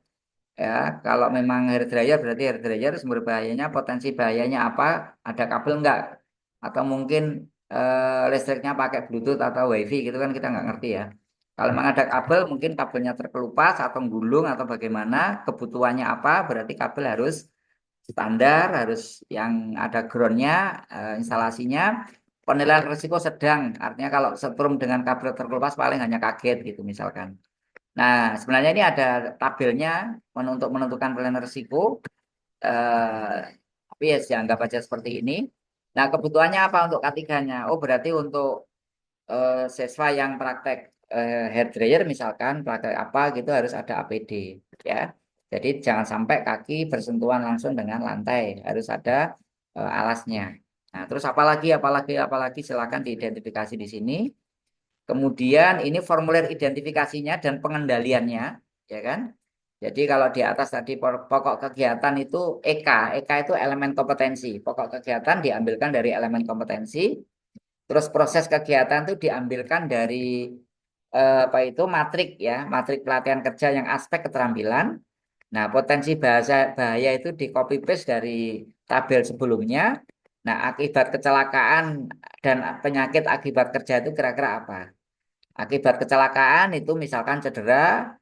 ya kalau memang hair dryer berarti hair dryer sumber bahayanya potensi bahayanya apa, ada kabel enggak, atau mungkin listriknya pakai bluetooth atau wifi gitu kan kita nggak ngerti ya. Kalau memang ada kabel mungkin kabelnya terkelupas atau gulung atau bagaimana, kebutuhannya apa, berarti kabel harus standar, harus yang ada groundnya, instalasinya. Penilaian risiko sedang artinya kalau setrum dengan kabel terkelupas paling hanya kaget gitu misalkan. Nah, sebenarnya ini ada tabelnya untuk menentukan pilihan risiko. Eh, tapi ya dianggap aja seperti ini. Nah, kebutuhannya apa untuk K3-nya? Oh, berarti untuk siswa yang praktek hair dryer misalkan, praktek apa gitu harus ada APD. Ya. Jadi jangan sampai kaki bersentuhan langsung dengan lantai. Harus ada alasnya. Nah, terus apalagi silakan diidentifikasi di sini. Kemudian ini formulir identifikasinya dan pengendaliannya, ya kan? Jadi kalau di atas tadi pokok kegiatan itu EK, EK itu elemen kompetensi. Pokok kegiatan diambilkan dari elemen kompetensi, terus proses kegiatan itu diambilkan dari apa itu matrik ya, matrik pelatihan kerja yang aspek keterampilan. Nah, potensi bahasa bahaya itu di copy paste dari tabel sebelumnya. Nah, akibat kecelakaan dan penyakit akibat kerja itu kira-kira apa? Akibat kecelakaan itu misalkan cedera,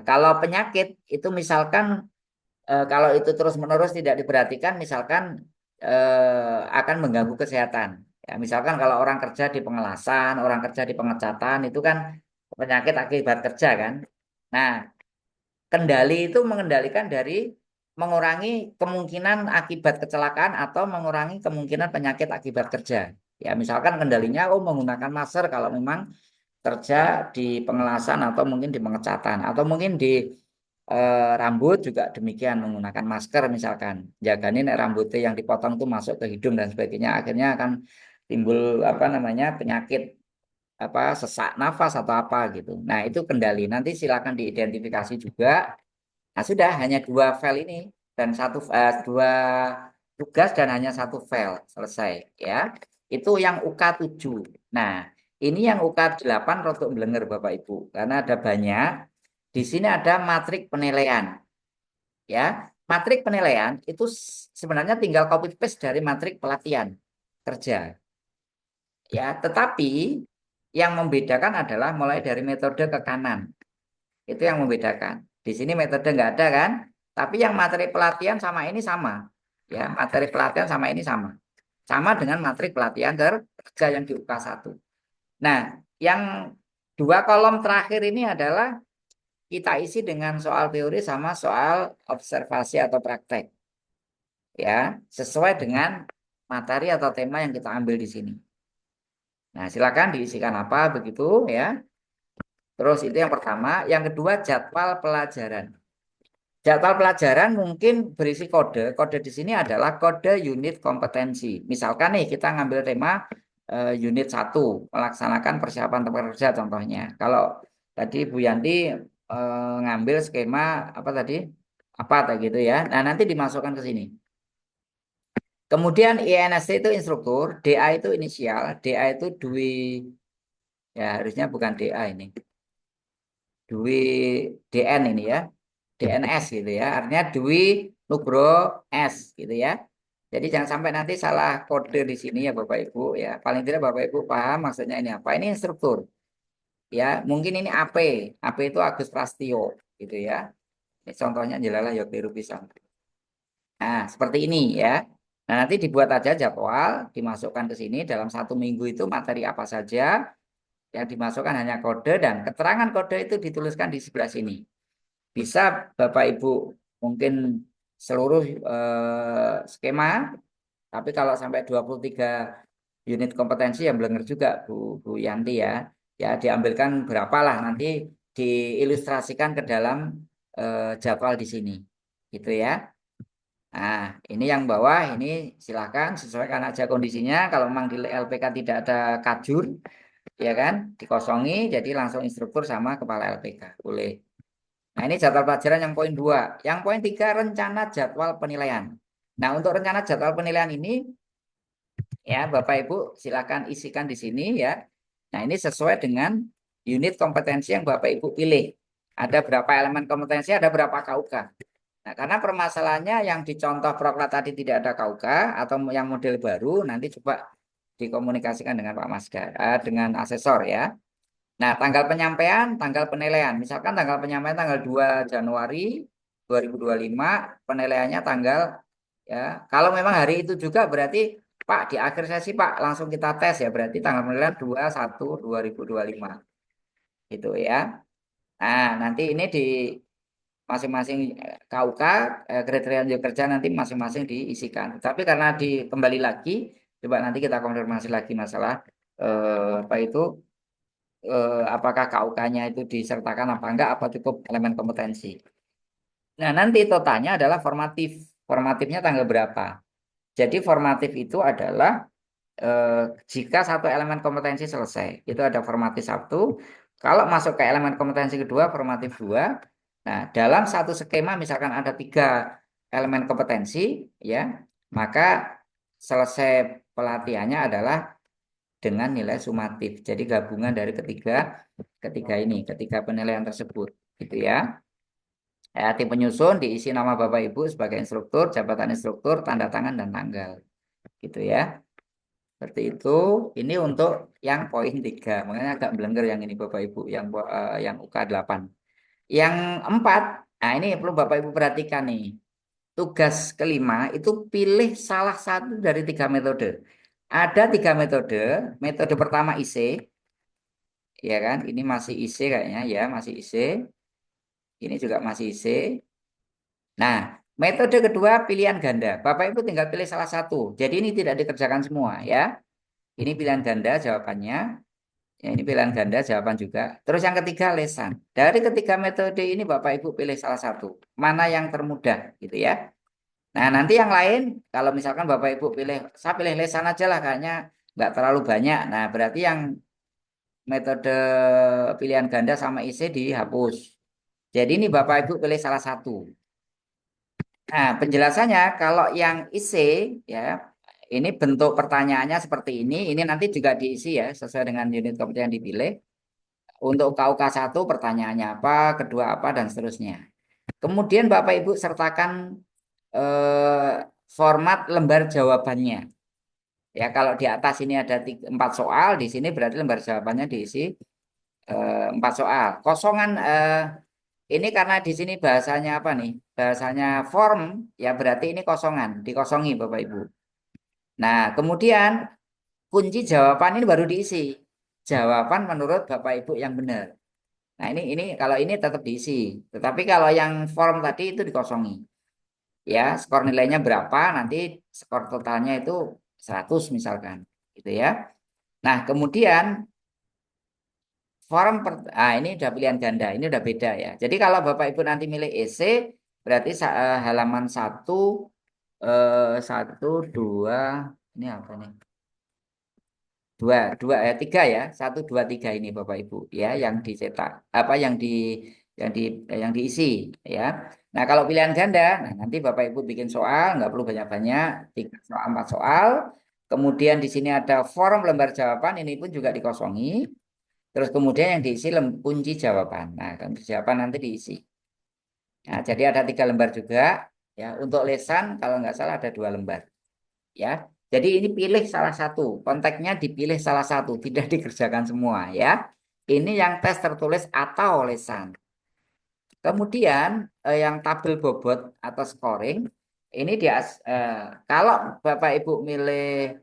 kalau penyakit itu misalkan kalau itu terus-menerus tidak diperhatikan misalkan akan mengganggu kesehatan. Ya, misalkan kalau orang kerja di pengelasan, orang kerja di pengecatan itu kan penyakit akibat kerja kan. Nah, kendali itu mengendalikan dari mengurangi kemungkinan akibat kecelakaan atau mengurangi kemungkinan penyakit akibat kerja. Ya, misalkan kendalinya menggunakan masker kalau memang kerja di pengelasan atau mungkin di pengecatan atau mungkin di rambut juga demikian menggunakan masker misalkan jaga nih rambutnya yang dipotong itu masuk ke hidung dan sebagainya akhirnya akan timbul apa namanya penyakit apa sesak nafas atau apa gitu. Nah itu kendali nanti silakan diidentifikasi juga. Nah sudah hanya dua file ini dan dua tugas dan hanya satu file selesai ya. Itu yang UK 7. Nah ini yang UK 8 rotok belenger Bapak Ibu karena ada banyak. Di sini ada matrik penilaian ya. Matrik penilaian itu sebenarnya tinggal copy paste dari matrik pelatihan kerja ya. Tetapi yang membedakan adalah mulai dari metode ke kanan. Itu yang membedakan. Di sini metode nggak ada kan? Tapi yang materi pelatihan sama ini sama. Ya, materi pelatihan sama ini sama. Sama dengan materi pelatihan kerja yang di UK 1. Nah, yang dua kolom terakhir ini adalah kita isi dengan soal teori sama soal observasi atau praktek. Ya, sesuai dengan materi atau tema yang kita ambil di sini. Nah, silakan diisikan apa begitu ya. Terus itu yang pertama. Yang kedua, jadwal pelajaran. Jadwal pelajaran mungkin berisi kode. Kode di sini adalah kode unit kompetensi. Misalkan nih kita ngambil tema unit 1, melaksanakan persiapan tempat kerja contohnya. Kalau tadi Bu Yanti ngambil skema apa tadi? Apa tadi gitu ya. Nah, nanti dimasukkan ke sini. Kemudian INST itu instruktur, DA itu inisial, DA itu Dwi, ya harusnya bukan DA ini. Dwi DN ini ya. DNS gitu ya. Artinya Dwi Nugro S gitu ya. Jadi jangan sampai nanti salah kode di sini ya Bapak Ibu ya. Paling tidak Bapak Ibu paham maksudnya ini apa. Ini instruktur ya. Mungkin ini AP. AP itu Agus Prastio gitu ya. Ini contohnya jelalah Yogi Pisang. Nah, seperti ini ya. Nah, nanti dibuat aja jadwal, dimasukkan ke sini dalam 1 minggu itu materi apa saja yang dimasukkan hanya kode dan keterangan kode itu dituliskan di sebelah sini. Bisa Bapak Ibu mungkin seluruh skema, tapi kalau sampai 23 unit kompetensi yang benar juga Bu Yanti ya. Ya diambilkan berapa lah nanti diilustrasikan ke dalam jadwal di sini. Gitu ya. Nah, ini yang bawah ini silakan sesuaikan aja kondisinya. Kalau memang di LPK tidak ada kajur, ya kan, dikosongi jadi langsung instruktur sama kepala LPK. Boleh. Nah, ini jadwal pelajaran yang poin 2. Yang poin 3 rencana jadwal penilaian. Nah, untuk rencana jadwal penilaian ini ya Bapak Ibu silakan isikan di sini ya. Nah, ini sesuai dengan unit kompetensi yang Bapak Ibu pilih. Ada berapa elemen kompetensi, ada berapa KUK. Nah, karena permasalahannya yang dicontoh Proklat tadi tidak ada KUK atau yang model baru, nanti coba dikomunikasikan dengan Pak Masga, dengan asesor ya. Nah, tanggal penyampaian, tanggal penilaian. Misalkan tanggal penyampaian tanggal 2 Januari 2025, penilaiannya tanggal ya. Kalau memang hari itu juga berarti Pak di akhir sesi Pak langsung kita tes ya, berarti tanggal penilaian 21/2025. Gitu ya. Nah, nanti ini di masing-masing KUK kriteria unjuk kerja nanti masing-masing diisikan. Tapi karena kembali lagi, coba nanti kita konfirmasi lagi masalah apa itu apakah KUK-nya itu disertakan apa enggak, apa cukup elemen kompetensi. Nah, nanti totalnya adalah formatif. Formatifnya tanggal berapa? Jadi formatif itu adalah jika satu elemen kompetensi selesai, itu ada formatif 1. Kalau masuk ke elemen kompetensi kedua, formatif 2. Nah, dalam satu skema misalkan ada 3 elemen kompetensi, ya, maka selesai pelatihannya adalah dengan nilai sumatif. Jadi gabungan dari ketiga penilaian tersebut, gitu ya. Ya, tim penyusun diisi nama Bapak Ibu sebagai instruktur, jabatan instruktur, tanda tangan dan tanggal, gitu ya. Seperti itu. Ini untuk yang poin 3. Makanya agak belengger yang ini Bapak Ibu, yang UK8. Yang 4, nah ini perlu Bapak Ibu perhatikan nih. Tugas kelima itu pilih salah satu dari 3 metode. Ada 3 metode. Metode pertama IC, ya kan? Ini masih IC kayaknya ya, masih IC. Ini juga masih IC. Nah, metode kedua pilihan ganda. Bapak Ibu tinggal pilih salah satu. Jadi ini tidak dikerjakan semua ya. Ini pilihan ganda jawabannya. Ya, ini pilihan ganda jawaban juga. Terus yang ketiga lesan. Dari ketiga metode ini Bapak Ibu pilih salah satu. Mana yang termudah gitu ya. Nah, nanti yang lain kalau misalkan Bapak Ibu pilih, saya pilih lesan aja lah kayaknya nggak terlalu banyak. Nah, berarti yang metode pilihan ganda sama IC dihapus. Jadi ini Bapak Ibu pilih salah satu. Nah, penjelasannya kalau yang IC ya, ini bentuk pertanyaannya seperti ini. Ini nanti juga diisi ya sesuai dengan unit kompetensi yang dipilih. Untuk KUK 1 pertanyaannya apa, kedua apa dan seterusnya. Kemudian Bapak Ibu sertakan eh, format lembar jawabannya. Ya, kalau di atas ini ada 4 soal, di sini berarti lembar jawabannya diisi 4 soal. Kosongan ini karena di sini bahasanya apa nih? Bahasanya form, ya berarti ini kosongan, dikosongi Bapak Ibu. Nah, kemudian kunci jawaban ini baru diisi. Jawaban menurut Bapak Ibu yang benar. Nah, ini kalau ini tetap diisi. Tetapi kalau yang form tadi itu dikosongi. Ya, skor nilainya berapa? Nanti skor totalnya itu 100 misalkan, gitu ya. Nah, kemudian ini udah pilihan ganda, ini udah beda ya. Jadi kalau Bapak Ibu nanti milih EC, berarti halaman satu, dua, ini apa nih? Tiga ya, satu, dua, tiga ini Bapak Ibu ya, yang dicetak, apa yang di, yang diisi ya. Nah kalau pilihan ganda, nah nanti Bapak Ibu bikin soal, nggak perlu banyak-banyak, 3 soal, 4 soal. Kemudian di sini ada form lembar jawaban, ini pun juga dikosongi. Terus kemudian yang diisi kunci jawaban. Nah, kunci jawaban nanti diisi. Nah, jadi ada 3 lembar juga. Ya, untuk lesan kalau nggak salah ada 2 lembar. Ya, jadi ini pilih salah satu. Konteksnya dipilih salah satu, tidak dikerjakan semua. Ya, ini yang tes tertulis atau lesan. Kemudian yang tabel bobot atau scoring ini kalau Bapak Ibu milih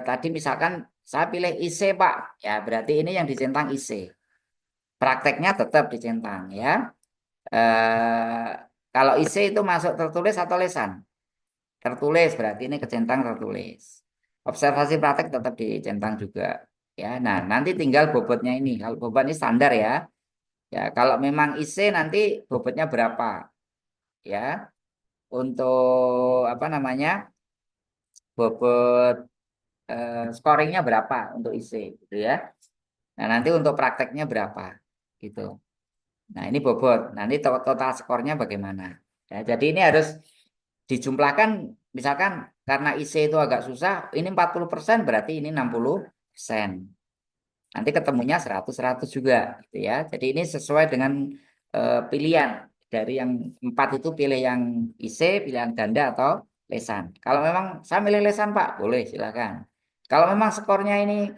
tadi misalkan saya pilih IC Pak, ya berarti ini yang dicentang IC. Prakteknya tetap dicentang ya. Eh, Kalau IC itu masuk tertulis atau lesan? Tertulis berarti ini kecentang tertulis. Observasi praktek tetap dicentang juga. Ya, nah nanti tinggal bobotnya ini. Kalau bobot ini standar ya. Ya, kalau memang IC nanti bobotnya berapa? Ya, untuk apa namanya? Bobot scoringnya berapa untuk IC gitu ya. Nah, nanti untuk prakteknya berapa gitu. Nah, ini bobot. Nanti total skornya bagaimana? Ya, jadi ini harus dijumlahkan, misalkan karena IC itu agak susah, ini 40% berarti ini 60%. Nanti ketemunya 100-100 juga gitu ya. Jadi ini sesuai dengan pilihan. Dari yang 4 itu pilih yang IC, pilihan ganda atau lesan. Kalau memang saya milih lesan Pak, boleh silakan. Kalau memang skornya ini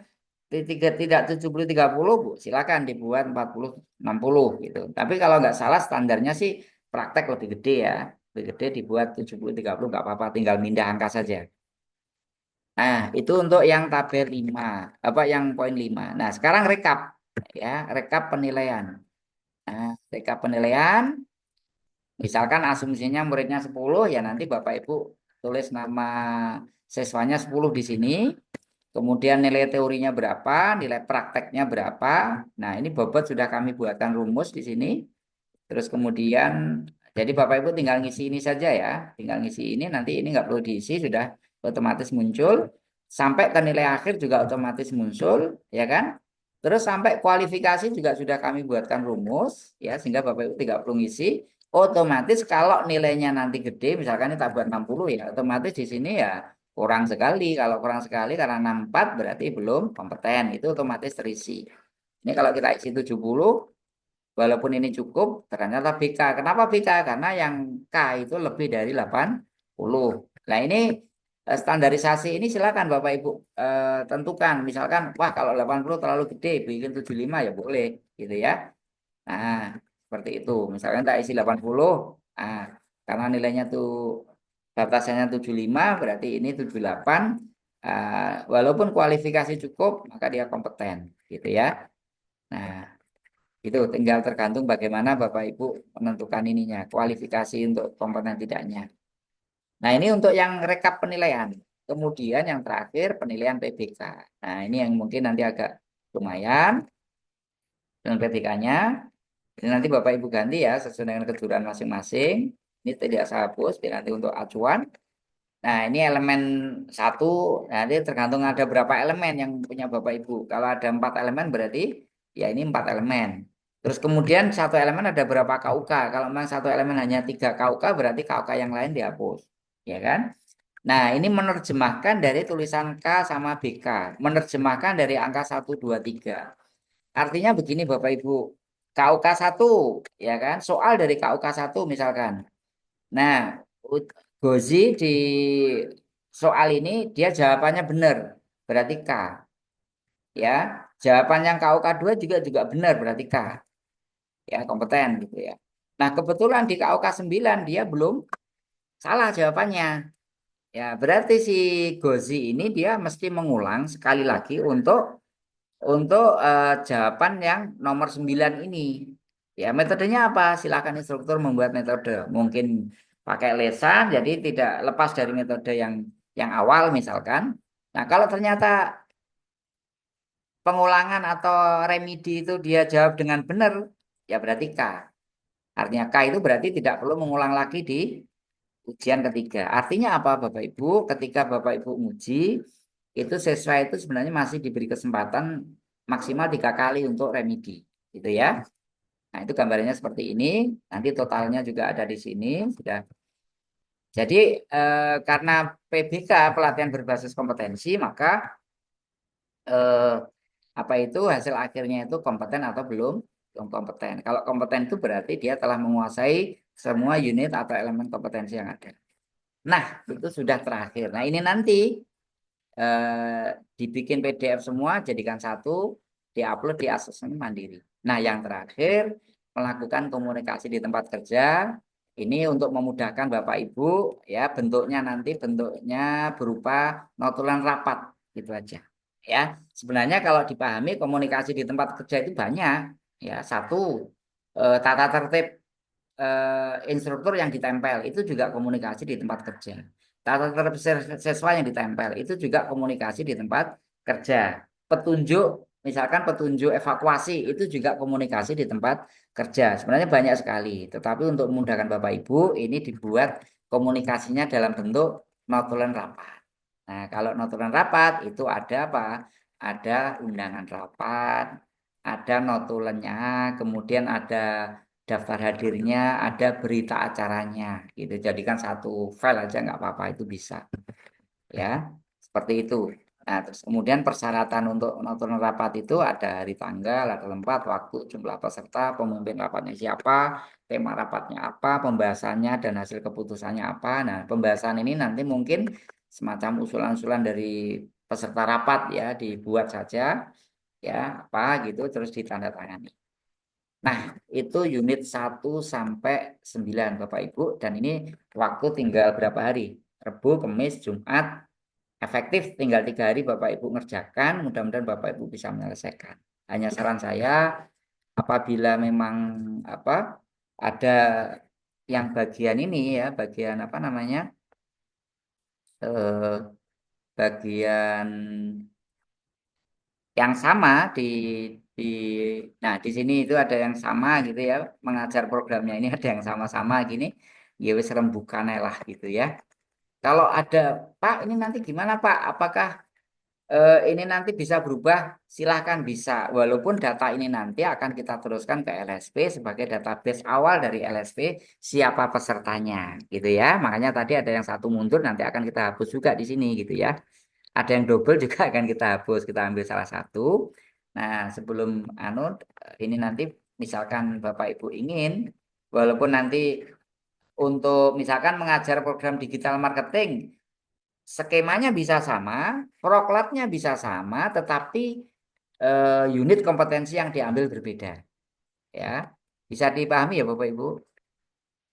tidak 70-30, Bu, silakan dibuat 40-60 gitu. Tapi kalau nggak salah standarnya sih praktek lebih gede ya. Lebih gede dibuat 70-30 nggak apa-apa, tinggal pindah angka saja. Nah, itu untuk yang tabel 5, apa yang poin 5. Nah, sekarang rekap ya, rekap penilaian. Nah, rekap penilaian, misalkan asumsinya muridnya 10, ya nanti Bapak Ibu tulis nama siswanya 10 di sini. Kemudian nilai teorinya berapa, nilai prakteknya berapa. Nah, ini bobot sudah kami buatkan rumus di sini. Terus kemudian, jadi Bapak Ibu tinggal ngisi ini saja ya. Tinggal ngisi ini, nanti ini nggak perlu diisi, sudah otomatis muncul. Sampai ke nilai akhir juga otomatis muncul, ya kan? Terus sampai kualifikasi juga sudah kami buatkan rumus, ya, sehingga Bapak Ibu tidak perlu ngisi. Otomatis kalau nilainya nanti gede, misalkan ini tak buat 60 ya, otomatis di sini ya kurang sekali. Kalau kurang sekali karena 64 berarti belum kompeten, itu otomatis terisi. Ini kalau kita isi 70, walaupun ini cukup, ternyata BK. Kenapa BK? Karena yang K itu lebih dari 80. Nah ini standarisasi ini silakan Bapak Ibu tentukan. Misalkan, wah kalau 80 terlalu gede, bikin 75 ya boleh gitu ya. Nah, seperti itu. Misalkan tak isi 80, nah, karena nilainya tuh batasannya 75, berarti ini 78. Walaupun kualifikasi cukup, maka dia kompeten gitu ya. Nah, itu tinggal tergantung bagaimana Bapak Ibu menentukan ininya, kualifikasi untuk kompeten tidaknya. Nah, ini untuk yang rekap penilaian. Kemudian yang terakhir penilaian PBK. Nah, ini yang mungkin nanti agak lumayan dengan PBK-nya. Ini nanti Bapak Ibu ganti ya sesuai dengan kejuruan masing-masing. Ini tidak saya hapus, biar nanti untuk acuan. Nah, ini elemen satu, nanti tergantung ada berapa elemen yang punya Bapak Ibu. Kalau ada 4 elemen berarti ya ini 4 elemen. Terus kemudian satu elemen ada berapa KUK. Kalau memang satu elemen hanya 3 KUK berarti KUK yang lain dihapus. Ya kan? Nah, ini menerjemahkan dari tulisan K sama BK. Menerjemahkan dari angka 1, 2, 3. Artinya begini Bapak Ibu. KUK 1, ya kan? Soal dari KUK 1 misalkan. Nah, Gozi di soal ini dia jawabannya benar, berarti K. Ya, jawaban yang KUK 2 juga benar, berarti K. Ya, kompeten gitu ya. Nah, kebetulan di KUK 9 dia belum salah jawabannya. Ya, berarti si Gozi ini dia mesti mengulang sekali lagi untuk jawaban yang nomor 9 ini. Ya, metodenya apa? Silakan instruktur membuat metode. Mungkin pakai lesan, jadi tidak lepas dari metode yang awal misalkan. Nah, kalau ternyata pengulangan atau remedi itu dia jawab dengan benar, ya berarti K. Artinya K itu berarti tidak perlu mengulang lagi di ujian ketiga. Artinya apa Bapak Ibu? Ketika Bapak Ibu uji, itu siswa itu sebenarnya masih diberi kesempatan maksimal 3 kali untuk remedi. Gitu ya. Nah itu gambarnya seperti ini. Nanti totalnya juga ada di sini. Sudah. Jadi karena PBK pelatihan berbasis kompetensi, maka eh, apa itu hasil akhirnya itu kompeten atau belum belum kompeten. Kalau kompeten itu berarti dia telah menguasai semua unit atau elemen kompetensi yang ada. Nah, itu sudah terakhir. Nah, ini nanti dibikin PDF semua, jadikan satu, diupload di asesmen mandiri. Nah, yang terakhir melakukan komunikasi di tempat kerja. Ini untuk memudahkan Bapak Ibu, ya bentuknya nanti bentuknya berupa notulen rapat, gitu aja. Ya, sebenarnya kalau dipahami komunikasi di tempat kerja itu banyak. Ya, satu tata tertib instruktur yang ditempel itu juga komunikasi di tempat kerja. Tata tertib siswa yang ditempel itu juga komunikasi di tempat kerja. Petunjuk, misalkan petunjuk evakuasi itu juga komunikasi di tempat kerja. Sebenarnya banyak sekali, tetapi untuk memudahkan Bapak Ibu ini dibuat komunikasinya dalam bentuk notulen rapat. Nah, kalau notulen rapat itu ada apa? Ada undangan rapat, ada notulennya, kemudian ada daftar hadirnya, ada berita acaranya, gitu. Jadikan satu file aja nggak apa-apa, itu bisa, ya, seperti itu. Nah, terus kemudian persyaratan untuk nonton rapat itu ada hari tanggal, ada tempat, waktu, jumlah peserta, pemimpin rapatnya siapa, tema rapatnya apa, pembahasannya dan hasil keputusannya apa. Nah, pembahasan ini nanti mungkin semacam usulan-usulan dari peserta rapat ya, dibuat saja ya apa gitu terus ditandatangani. Nah, itu unit 1 sampai 9 Bapak Ibu dan ini waktu tinggal berapa hari? Rabu, Kamis, Jumat, efektif tinggal 3 hari Bapak Ibu ngerjakan, mudah-mudahan Bapak Ibu bisa menyelesaikan. Hanya saran saya, apabila memang apa ada yang bagian ini ya, bagian apa namanya, eh, bagian yang sama di nah di sini itu ada yang sama gitu ya, mengajar programnya ini ada yang sama-sama gini, ya wis rembukan ae lah gitu ya. Kalau ada Pak ini nanti gimana Pak? Apakah ini nanti bisa berubah, silahkan bisa. Walaupun data ini nanti akan kita teruskan ke LSP sebagai database awal dari LSP siapa pesertanya, gitu ya. Makanya tadi ada yang satu mundur, nanti akan kita hapus juga di sini, gitu ya. Ada yang double juga akan kita hapus, kita ambil salah satu. Nah, sebelum ini nanti misalkan Bapak Ibu ingin, walaupun nanti untuk misalkan mengajar program digital marketing, skemanya bisa sama, proklatnya bisa sama, tetapi unit kompetensi yang diambil berbeda. Ya, bisa dipahami ya Bapak Ibu.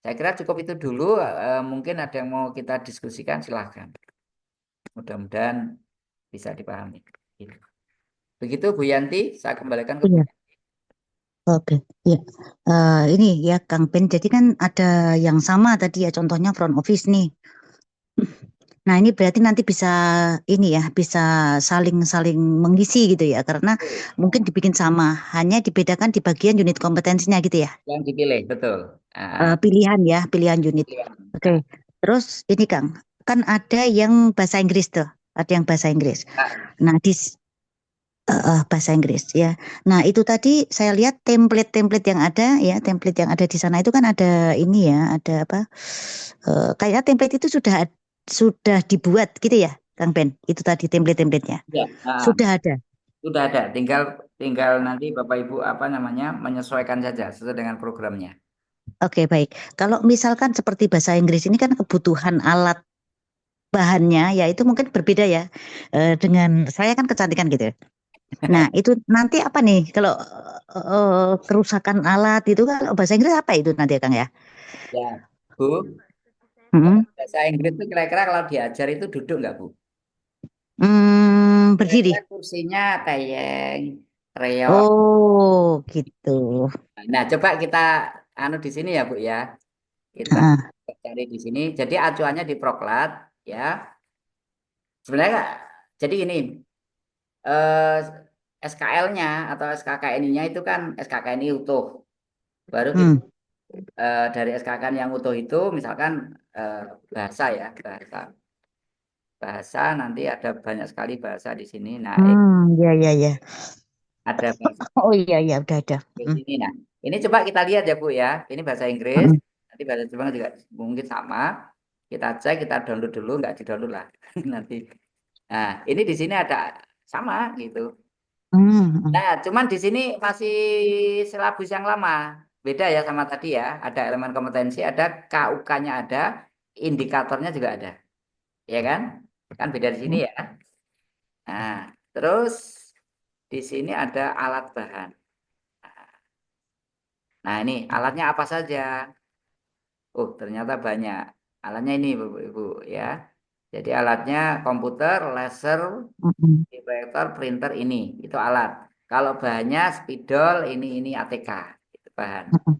Saya kira cukup itu dulu. Mungkin ada yang mau kita diskusikan, silahkan. Mudah-mudahan bisa dipahami. Gitu. Begitu Bu Yanti, saya kembalikan ke Bu Iya, Yanti. oke. Iya. Ini ya Kang Ben, jadi kan ada yang sama tadi ya, contohnya front office nih. Nah, ini berarti nanti bisa ini ya, bisa saling-saling mengisi gitu ya, karena mungkin dibikin sama, hanya dibedakan di bagian unit kompetensinya gitu ya. Yang dipilih, betul. Ah, Pilihan ya, pilihan unit. pilihan. Oke. Ah, Terus ini Kang, kan ada yang bahasa Inggris tuh, ada yang bahasa Inggris. ah, Nah, bahasa Inggris ya. Nah, itu tadi saya lihat template-template yang ada ya, template yang ada di sana itu kan ada ini ya, ada apa? Kayak template itu sudah dibuat gitu ya, Kang Ben. Itu tadi template-templatenya. ya, Sudah ada. sudah ada. Tinggal tinggal nanti Bapak Ibu apa namanya menyesuaikan saja sesuai dengan programnya. Oke, baik. Kalau misalkan seperti bahasa Inggris ini kan kebutuhan alat bahannya ya itu mungkin berbeda ya dengan saya kan kecantikan gitu. Nah, itu nanti apa nih kalau kerusakan alat itu kalau bahasa Inggris apa itu nanti ya, Kang ya? Ya, Bu. Hmm. Bahasa Inggris itu kira-kira kalau diajar itu duduk nggak, Bu? Berdiri. Kira-kira kursinya tayeng, reok. Oh, gitu. Nah, coba kita di sini ya, Bu ya. Kita Ah, cari di sini. Jadi acuannya di Proklat ya. Sebenarnya jadi ini eh, SKL-nya atau SKKNI-nya itu kan SKKNI utuh. Baru kita Hmm. dari SKKN yang utuh itu misalkan eh, bahasa ya, bahasa. Bahasa nanti ada banyak sekali bahasa di sini. Nah, Ya, ya, ya. ada bahasa Oh iya, iya, udah ada. di sini. Nah, ini coba kita lihat ya Bu ya. Ini bahasa Inggris, Mm-mm. nanti bahasa Jepang juga mungkin sama. Kita cek, kita download dulu, nggak di download lah nanti. Nah, ini di sini ada sama gitu. Mm-mm. Nah, cuman di sini masih silabus yang lama. Beda ya sama tadi ya. Ada elemen kompetensi, ada KUK-nya ada, indikatornya juga ada. Ya kan? Kan beda di sini ya. Nah, terus di sini ada alat bahan. Nah, ini alatnya apa saja? Oh, ternyata banyak. Alatnya ini, Ibu, ya. Jadi alatnya komputer, laser, Mm-mm. proyektor, printer ini. Itu alat. Kalau bahannya spidol, ini ATK. Itu bahan. Mm-mm.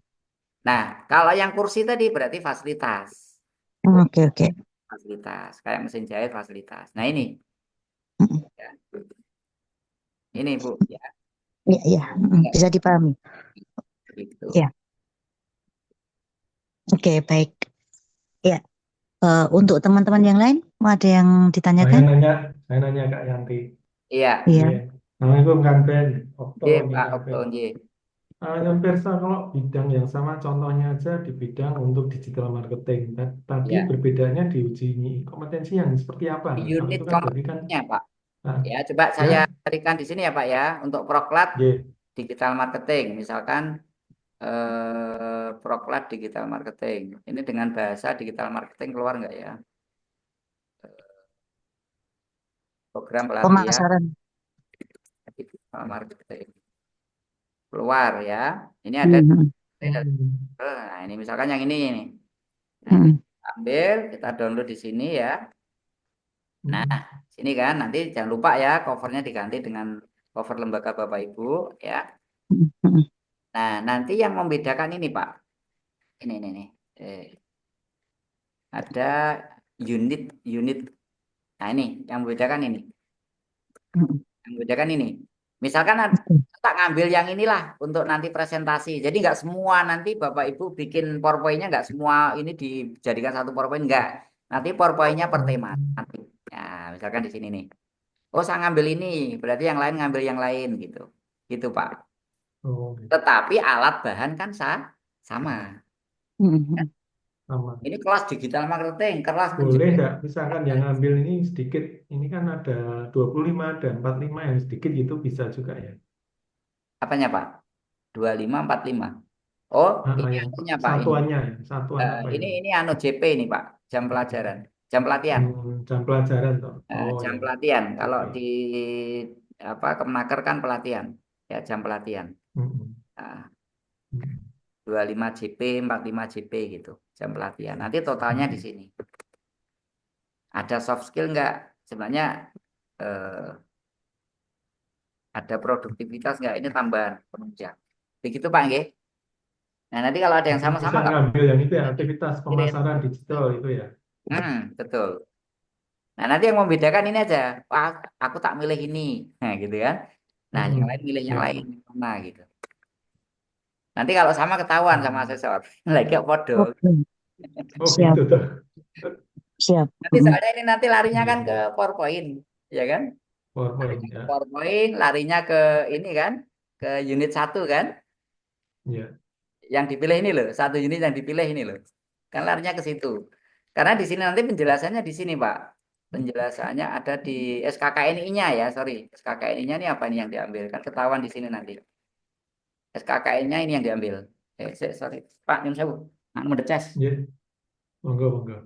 Nah, kalau yang kursi tadi berarti fasilitas. Oke, oke. Fasilitas. Kayak mesin jahit, fasilitas. Nah, ini. Mm-mm. Ya. Ini, Bu. Ya, Iya, iya. Mm-mm. enggak Bisa dipahami. gitu. Ya, oke, baik. Ya, untuk teman-teman yang lain, mau ada yang Saya ditanyakan? nanya, saya nanya Kak Yanti. Iya. Iya. Iya. Assalamualaikum Kang Ben. Okto Oke, ini Pak Kang Okto. Ben. Oke. Yang Persa kalau bidang yang sama contohnya aja di bidang untuk digital marketing. Tadi Ya. berbedanya di uji ini kompetensi yang seperti apa? Kalau Unit itu kan berarti kan kompetensinya, Pak. ah, Ya, coba ya, saya berikan di sini ya, Pak ya, untuk proklat ya. digital marketing, misalkan proklat digital marketing. Ini dengan bahasa digital marketing keluar nggak ya? Program pelatihan Pemasaran. digital marketing keluar ya. Ini ada. Mm-mm. Oh, Nah, ini misalkan yang ini nih. Nah, ini Mm-mm. ambil, kita download di sini ya. Nah, mm, sini kan nanti jangan lupa ya covernya diganti dengan cover lembaga Bapak Ibu ya. Mm-mm. Nah, nanti yang membedakan ini Pak. Ini nih. Eh, ada unit. Nah, ini yang membedakan ini. Mm-mm. Yang membedakan ini. Misalkan Oke. tak ngambil yang inilah untuk nanti presentasi. Jadi nggak semua nanti Bapak Ibu bikin PowerPoint-nya nggak semua ini dijadikan satu PowerPoint nggak. Nanti PowerPoint-nya per oh, tema. Nanti. Nah, misalkan di sini nih. Oh, saya ngambil ini, berarti yang lain ngambil yang lain gitu. Gitu, Pak. oh, gitu. Tetapi alat bahan kan sama. Mm-mm. Sama. Ini kelas digital marketing, kelas Boleh penjualan. nggak misalkan yang ngambil ini sedikit, ini kan ada 25, ada 45 yang sedikit itu bisa juga ya. Apanya, Pak? 25, 45. Oh, ini Yang anunya, Pak, ini. satuannya, ya, satuan apa Ini itu? ini anu JP ini, Pak. Jam pelajaran, jam pelatihan. Jam pelajaran toh. Oh Jam ya, pelatihan. Kalau oke. di apa Kemenaker kan pelatihan. Ya, jam pelatihan. Mm-mm. Nah, Mm-mm. 25 JP, 45 JP gitu. Jam pelatihan. Nanti totalnya di Mm-mm. sini. Ada soft skill nggak? Sebenarnya eh, ada produktivitas nggak? Ini tambahan penunjang. Begitu Pak, nggih. Nah, nanti kalau ada yang Jadi sama-sama bisa nggak ngambil yang itu ya, aktivitas pikirin. pemasaran digital itu ya. Betul. Nah, nanti yang membedakan ini aja. Wah, aku tak milih ini. Nah, gitu kan. Nah, yang lain Mm-mm. milih yang lain. Ya. Mana gitu. Nanti kalau sama ketahuan sama Hmm. asesor. Lagi kok podo. Oke. Oh Siap, gitu tuh. siap. Nanti Mm-mm. soalnya ini nanti larinya Iya, kan ke iya. PowerPoint. Ya kan? PowerPoint Larinya ke ya. PowerPoint, larinya ke ini kan. Ke unit satu kan. Iya. Yang dipilih ini loh, satu unit yang dipilih ini loh. Kan larinya ke situ. Karena di sini nanti penjelasannya di sini, Pak. Penjelasannya ada di SKKNI-nya ya, sorry. SKKNI-nya ini apa nih yang diambil? Kan ketahuan di sini nanti. SKKN-nya ini yang diambil. Sorry. Pak, nyun sewu. Nak mendeces. Iya. Monggo, monggo.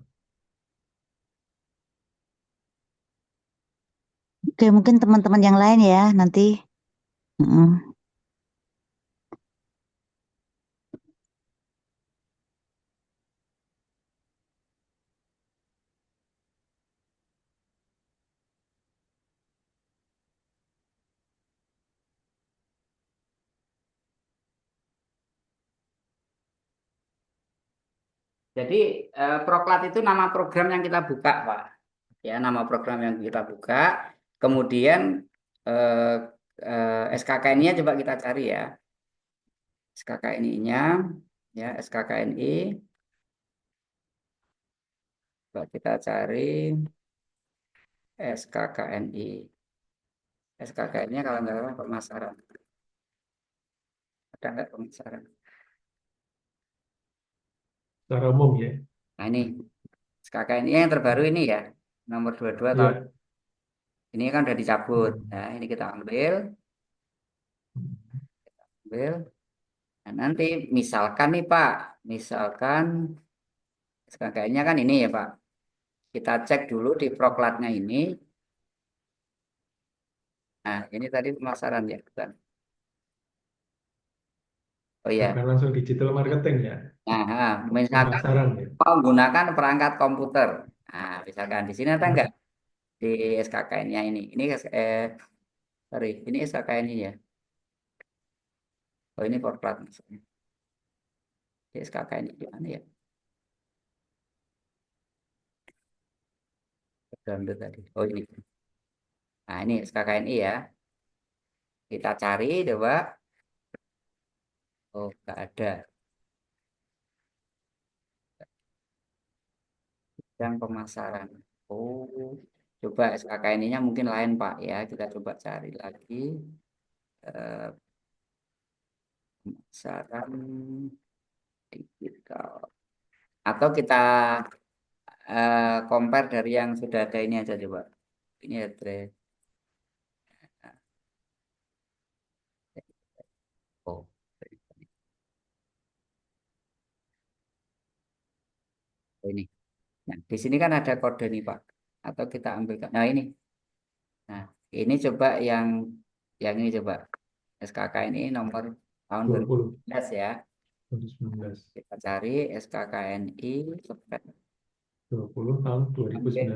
Oke, mungkin teman-teman yang lain ya nanti. Mm-mm. Jadi Proklat itu nama program yang kita buka, Pak. Ya, nama program yang kita buka. Kemudian eh, SKKNI-nya coba kita cari ya. SKKNI-nya, ya SKKNI. Coba kita cari SKKNI. SKKNI-nya kalau nggak salah pemasaran. Ada nggak pemasaran? Secara umum ya. Nah ini SKKNI yang terbaru ini ya. Nomor 22 tahun Iya. ini kan udah dicabut. Nah ini kita ambil. Nah, nanti misalkan nih Pak. Misalkan SKKNI-nya kan ini ya Pak. Kita cek dulu di proklatnya ini. Nah ini tadi pemasaran ya. Bukan? Oh iya. Bukan langsung digital marketing ya. Nah, misalkan Pemasaran ya. menggunakan perangkat komputer. Nah, misalkan di sini ada enggak Hmm. di SKKN-nya ini? Ini sorry, ini SKKN ya. Oh, ini Porplat maksudnya. Di SKKN di mana ya? Download tadi. Oh, ini. Nah, ini SKKNI ya. Kita cari coba. Oh, enggak ada. Yang pemasaran. Oh, coba SKKNI-nya mungkin lain Pak ya. Kita coba cari lagi. Eh, Pemasaran digital. Atau kita compare dari yang sudah ada ini aja coba. Ini address. Oh, ini. Nah, di sini kan ada kode nih Pak. Atau kita ambil. Nah ini. Nah, ini coba yang ini coba. SKK ini nomor tahun 20. 2019 ya. 2019. Kita cari SKKNI. 20 tahun Ambil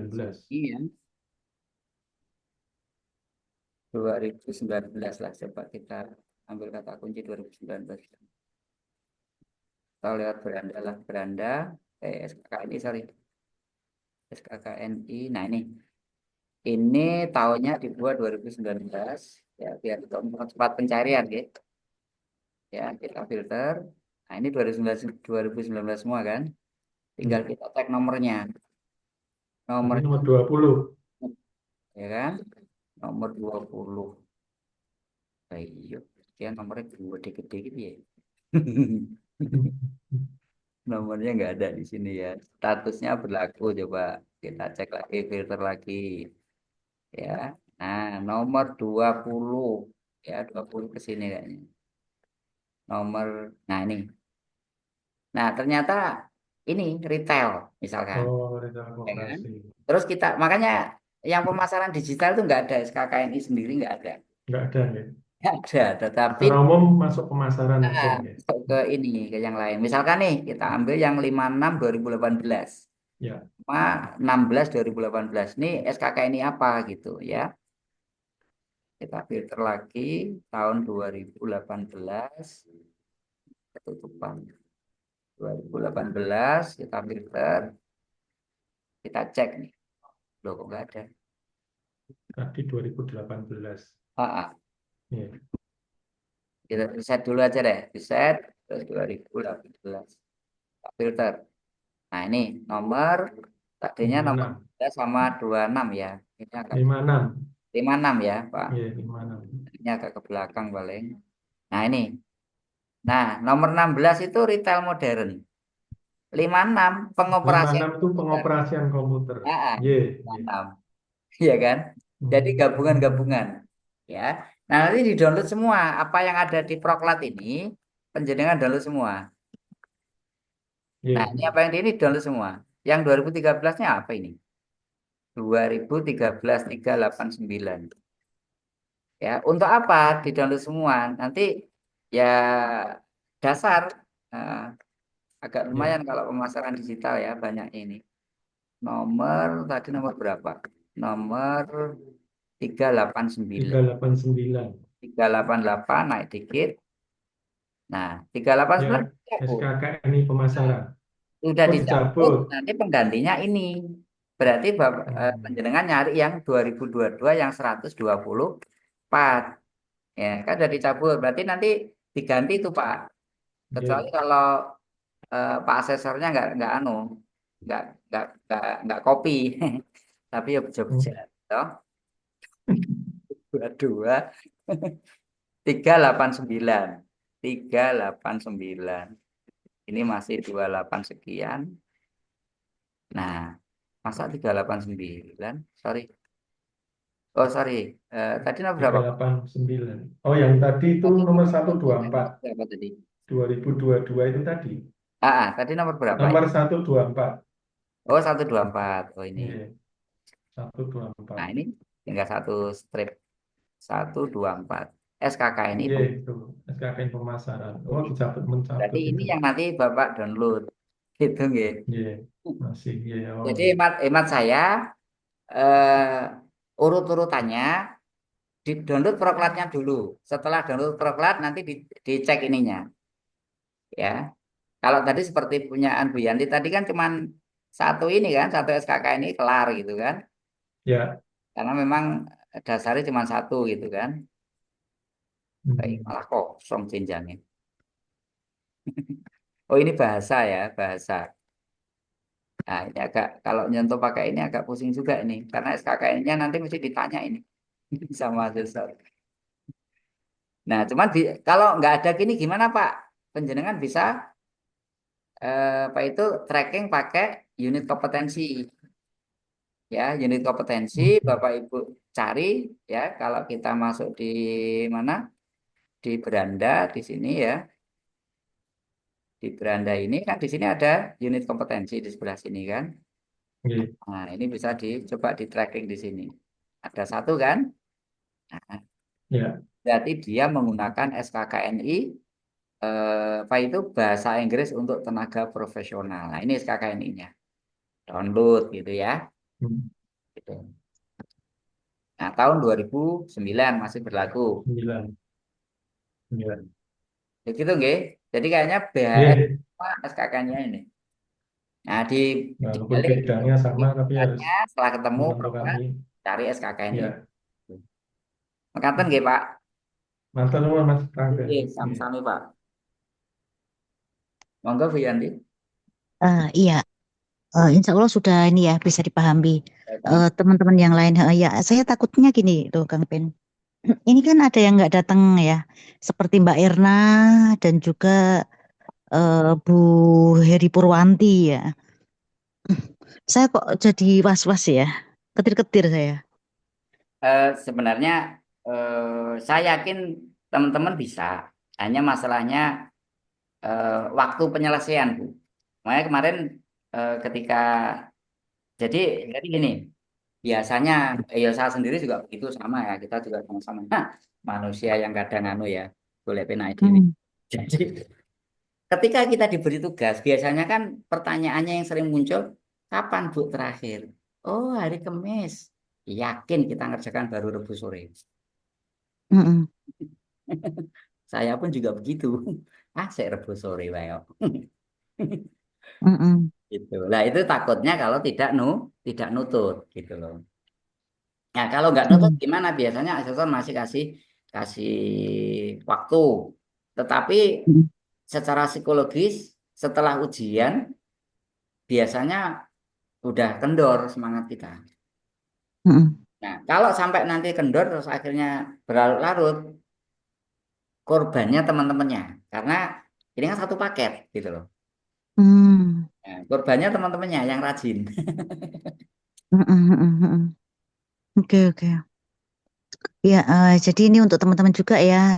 2019. iya. 2019 lah. Coba kita ambil kata kunci 2019. Kita lihat beranda lah. Beranda. SKKNI sorry. SKKNI. Nah ini tahunnya dibuat 2019 ya biar cepat pencarian gitu. Ya kita filter. Nah ini 2019 semua kan. Tinggal Hmm. kita cek nomornya. Tadi Nomornya nomor 20. ya kan. Nomor 20. Ayo, dia nomornya gede-gede gitu ya. Nomornya nggak ada di sini ya. Statusnya berlaku coba kita cek lagi filter lagi ya. Nah, nomor 20 ya 20 ke sini kayaknya. Nah ini. Nah, ternyata ini retail misalkan, Oh, retail ya kan? koperasi. Terus kita makanya yang pemasaran digital itu nggak ada SKKNI sendiri nggak ada. Nggak ada ya. Nggak ada, tetapi Secara umum masuk pemasaran mesin ya. masuk ke ini ke yang lain. Misalkan nih kita ambil yang 56 2018 Ya. sama 16 2018. Nih SKKNI apa gitu ya. Kita filter lagi tahun 2018 ketutupan 2018 kita filter kita cek nih loh kok nggak ada. Tadi 2018. Ah, Ya. kita reset dulu aja deh reset terus 2018 kita filter. Nah ini nomor tadinya nomor 56. 3 sama 26 ya, ini agak 56. 56 ya Pak, Ya, 56. ini agak ke belakang paling. Nah ini, nah nomor 16 itu retail modern, 56 pengoperasian 56 itu komputer. pengoperasian komputer. Ah, Ye, ye. 56 iya kan, jadi Hmm. gabungan-gabungan ya. Nah nanti di download semua apa yang ada di Proklat ini, penjenengan download semua. Nah Ye. ini apa yang di ini download semua, yang 2013-nya apa ini? 2013 389 ya. Untuk apa di download semua nanti ya dasar. Nah, agak Ya. lumayan kalau pemasaran digital ya banyak ini. Nomor tadi nomor berapa? Nomor 389 389. 388 naik dikit. Nah 389 Ya. dicabut. SKKNI Nah, pemasaran. sudah Oh, dicabut dicabut. nanti penggantinya ini berarti Hmm. penjenengan nyari yang 2022 yang 124. Ya, kan udah dicabut. Berarti nanti diganti itu Pak. Kecuali Nggih. kalau Pak asesornya nggak anu, nggak nggak copy. Tapi ya bejo-bejo. Hmm. Toh, 22 389. 389. Ini masih 28 sekian. Nah, masa 389? Sorry. Oh, sorry. Tadi nomor berapa? 389. Oh, yang tadi itu Tadi nomor tadi 124. nomor berapa tadi? 2022 itu tadi. Tadi nomor berapa Nomor ini? 124. Oh, 124. Oh, ini. Iya, Nah, 124. ini tinggal satu strip. 124. SKK ini Iya, itu SKKN pemasaran. Oh, ini. Berarti mencabut ini itu. yang nanti Bapak download. Gitu nggih. Iya, masih. Iya, oh Jadi iya. hemat saya urut-urutannya di download proklatnya dulu. Setelah download proklat nanti dicek ininya, ya. Kalau tadi seperti punyaan Bu Yanti tadi kan cuman satu ini kan, satu SKK ini kelar gitu kan. Ya. Karena memang dasarnya cuma satu gitu kan. Baik, Hmm. malah kosong jenjangnya. Oh, ini bahasa ya, bahasa. Nah, ini agak kalau nyentuh pakai ini agak pusing juga ini karena SKKN-nya nanti mesti ditanya ini sama asesor. Nah, cuman kalau nggak ada gini gimana Pak? Penjenengan bisa apa itu tracking pakai unit kompetensi. Ya, unit kompetensi Hmm. Bapak Ibu cari ya kalau kita masuk di mana? Di beranda di sini ya. Di beranda ini kan di sini ada unit kompetensi di sebelah sini kan. Iya. Nah, ini bisa dicoba di tracking di sini. Ada satu kan? Nah, Ya. berarti dia menggunakan SKKNI apa itu bahasa Inggris untuk tenaga profesional. Nah, ini SKKNI-nya. Download gitu ya. Hmm. Gitu. Nah, tahun 2009 masih berlaku. 9. 9. Ya gitu nggih. Jadi kayaknya BHS Iya, sama SKK-nya ini. Nah, walaupun dibalik itu. bidangnya Jadi sama tapi harus tugasnya setelah ketemu menentukan program ini. cari SKKNI. Ya. Mekaten nggih, Pak. Mantap semua Mas Rangga. Oke, Iya. sami-sami, Pak. Monggo Bu Yanti. Iya, insya Allah sudah ini ya bisa dipahami Datang. teman-teman yang lain. Ya, saya takutnya gini tuh Kang Pen. Ini kan ada yang nggak datang ya, seperti Mbak Erna dan juga Bu Heri Purwanti ya. Saya kok jadi was-was ya, ketir-ketir saya. Sebenarnya saya yakin teman-teman bisa. Hanya masalahnya waktu penyelesaian, Bu. Makanya kemarin ketika jadi gini, biasanya ya saya sendiri juga begitu sama ya. Kita juga sama-sama manusia yang kadang anu ya, boleh penai diri. Hmm. Jadi ketika kita diberi tugas, biasanya kan pertanyaannya yang sering muncul, kapan Bu terakhir? Oh, hari Kamis. Yakin kita ngerjakan baru Rabu sore. Mm-mm. Saya pun juga begitu. Saya Rabu sore wae kok. Mm-mm. Gitu. Nah, itu takutnya kalau tidak nutut gitu loh. Nah, kalau nggak nutut Mm. gimana? Biasanya asesor masih kasih kasih waktu. Tetapi Mm. secara psikologis setelah ujian biasanya udah kendor semangat kita. Mm. Nah, kalau sampai nanti kendor terus akhirnya berlarut-larut, korbannya teman-temannya. Karena ini kan satu paket gitu loh. Mm. Nah, korbannya teman-temannya yang rajin. Mm-mm. Mm-mm. Mm-mm. Oke, oke. Ya, jadi ini untuk teman-teman juga ya,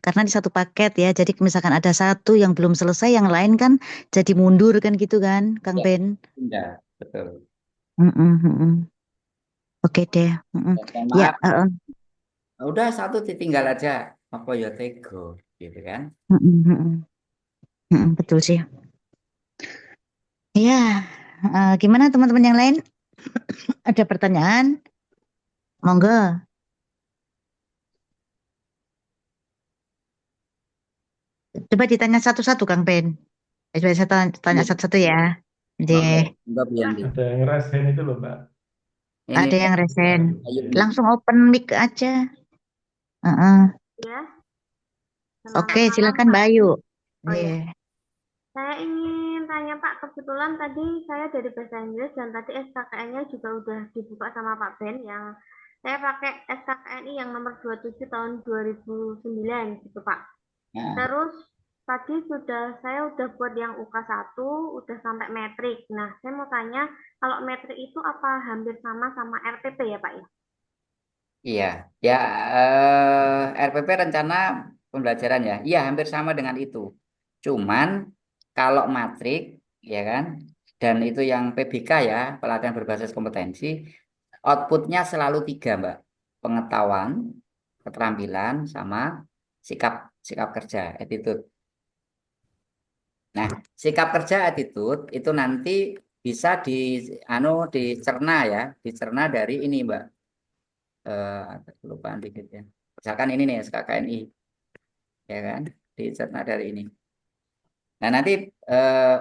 karena di satu paket ya. Jadi misalkan ada satu yang belum selesai, yang lain kan jadi mundur kan gitu kan, Kang Ya, Ben. enggak, betul. Mm-mm. Mm-mm. Oke deh. Mm-mm. Dan mohon Ya, maaf, udah satu ditinggal aja. Apa ya tego, gitu kan? mm-mm. Mm-mm. Mm-mm. Betul sih. Ya, gimana teman-teman yang lain? Ada pertanyaan? Monggo. Coba ditanya satu-satu, Kang Ben. Coba saya tanya Iya, satu-satu ya. monggo, Deh, monggo Bu Yanti. Ada yang ngerasain itu loh, Mbak. Ini ada yang resen. ayo Iya. nih. Langsung open mic aja. Heeh. Ya, Oke, selamat malam silakan Pak. Mbak Ayu. Oh ya, Iya. saya ingin tanya Pak, kebetulan tadi saya dari bahasa Inggris dan tadi SKKN-nya juga udah dibuka sama Pak Ben yang saya pakai SKKNI yang nomor 27 tahun 2009 gitu Pak. Nah, Terus tadi saya udah buat yang UK1, udah sampai metrik. Nah, saya mau tanya, kalau metrik itu apa hampir sama sama RPP ya Pak ya? iya, ya RPP rencana pembelajaran ya, iya hampir sama dengan itu. Cuman kalau matrik, ya kan, dan itu yang PBK ya, pelatihan berbasis kompetensi, outputnya selalu tiga, Mbak. Pengetahuan, keterampilan, sama sikap sikap kerja, attitude. Nah, sikap kerja attitude itu nanti bisa dicerna ya, dicerna dari ini, Mbak. Kelupaan dikit ya. Misalkan ini nih SKKNI, ya kan, dicerna dari ini. Nah nanti,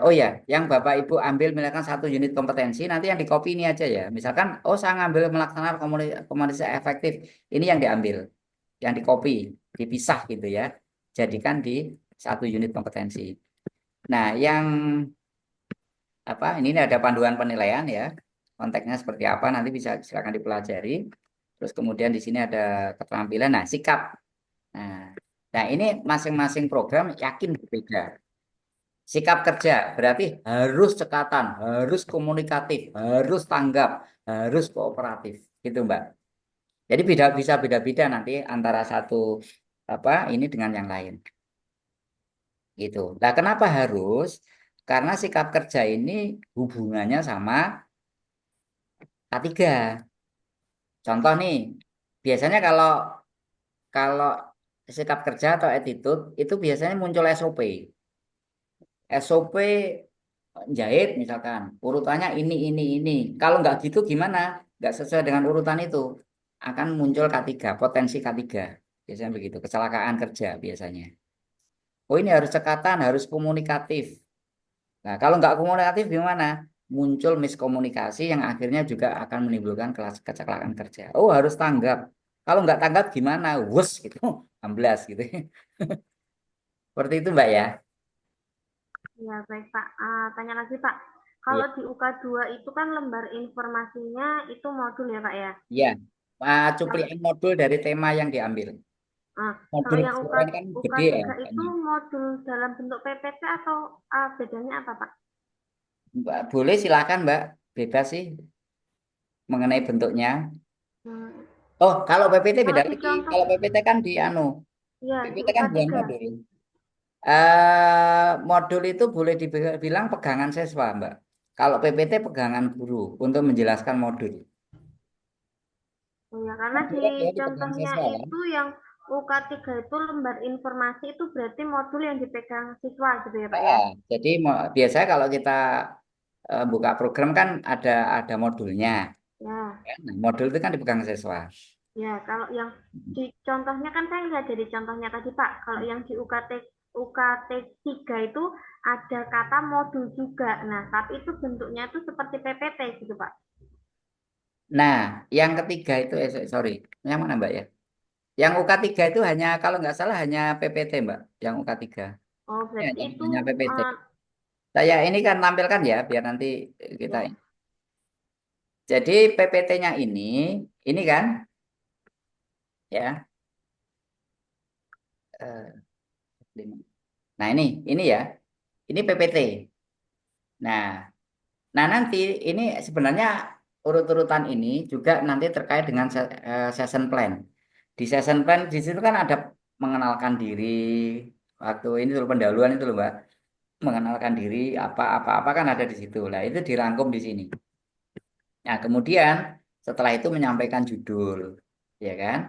oh ya, yang Bapak Ibu ambil misalkan satu unit kompetensi, nanti yang di copy ini aja ya. Misalkan, oh saya ngambil melaksanakan komunikasi efektif, ini yang diambil, yang di copy, dipisah gitu ya. Jadikan di satu unit kompetensi. Nah, yang apa? Ini ada panduan penilaian ya. Konteksnya seperti apa nanti bisa silakan dipelajari. Terus kemudian di sini ada keterampilan. Nah, sikap. Nah, nah ini masing-masing program yakin berbeda. Sikap kerja berarti harus cekatan, harus komunikatif, harus tanggap, harus kooperatif, gitu Mbak. Jadi bisa beda-beda nanti antara satu apa ini dengan yang lain, gitu. Nah, kenapa harus? Karena sikap kerja ini hubungannya sama K3. Contoh nih, biasanya kalau kalau sikap kerja atau attitude itu biasanya muncul SOP. SOP jahit misalkan urutannya ini. Kalau nggak gitu gimana? Nggak sesuai dengan urutan itu akan muncul K3, potensi K3. Biasanya begitu, kecelakaan kerja biasanya. Oh ini harus cekatan, harus komunikatif. Nah kalau nggak komunikatif gimana? Muncul miskomunikasi yang akhirnya juga akan menimbulkan kecelakaan kerja. Oh harus tanggap. Kalau nggak tanggap gimana? Wus gitu, 16 gitu. Seperti itu Mbak ya. Ya, baik Pak. Tanya lagi Pak. Iya. Kalau di UK2 itu kan lembar informasinya itu modul ya Pak ya? Iya. Kalau, Cuplikan modul dari tema yang diambil. kalau Modul yang keseluruhan kan gede ya. UK3 itu Kayaknya. modul dalam bentuk PPT atau bedanya apa Pak? Mbak, boleh silakan Mbak, bebas sih mengenai bentuknya. Hmm, Oh, kalau PPT kalau beda lagi. dicontoh, Kalau PPT kan ya di PPT kan bukan UK3. modul. Modul itu boleh dibilang pegangan siswa, Mbak. Kalau PPT pegangan guru untuk menjelaskan modul. Oh ya, karena Modul di kan ya dipegang contohnya siswa kan. itu yang UK3 itu lembar informasi itu berarti modul yang dipegang siswa gitu ya Pak ya? Jadi biasanya kalau kita buka program kan ada modulnya. Ya. Kan? Nah, modul itu kan dipegang siswa. Ya, kalau yang di contohnya kan saya lihat dari contohnya tadi Pak, kalau yang di UKT 3 itu ada kata modul juga. Nah, tapi itu bentuknya itu seperti PPT gitu Pak. Nah, yang ketiga itu, sorry, yang mana Mbak ya? Yang UK3 itu hanya, kalau nggak salah hanya PPT Mbak, yang UK3. Oh, Ya, berarti itu hanya PPT. Saya ini kan tampilkan ya, biar nanti kita. ya, Jadi PPT-nya ini kan, ya. eh, Nah ini ya, ini PPT. Nah, nah nanti ini sebenarnya urut-urutan ini juga nanti terkait dengan session plan. Di session plan di situ kan ada mengenalkan diri, waktu ini dulu pendahuluan itu loh Mbak, mengenalkan diri apa kan ada di situ. Lah itu dirangkum di sini. Nah kemudian setelah itu menyampaikan judul, ya kan?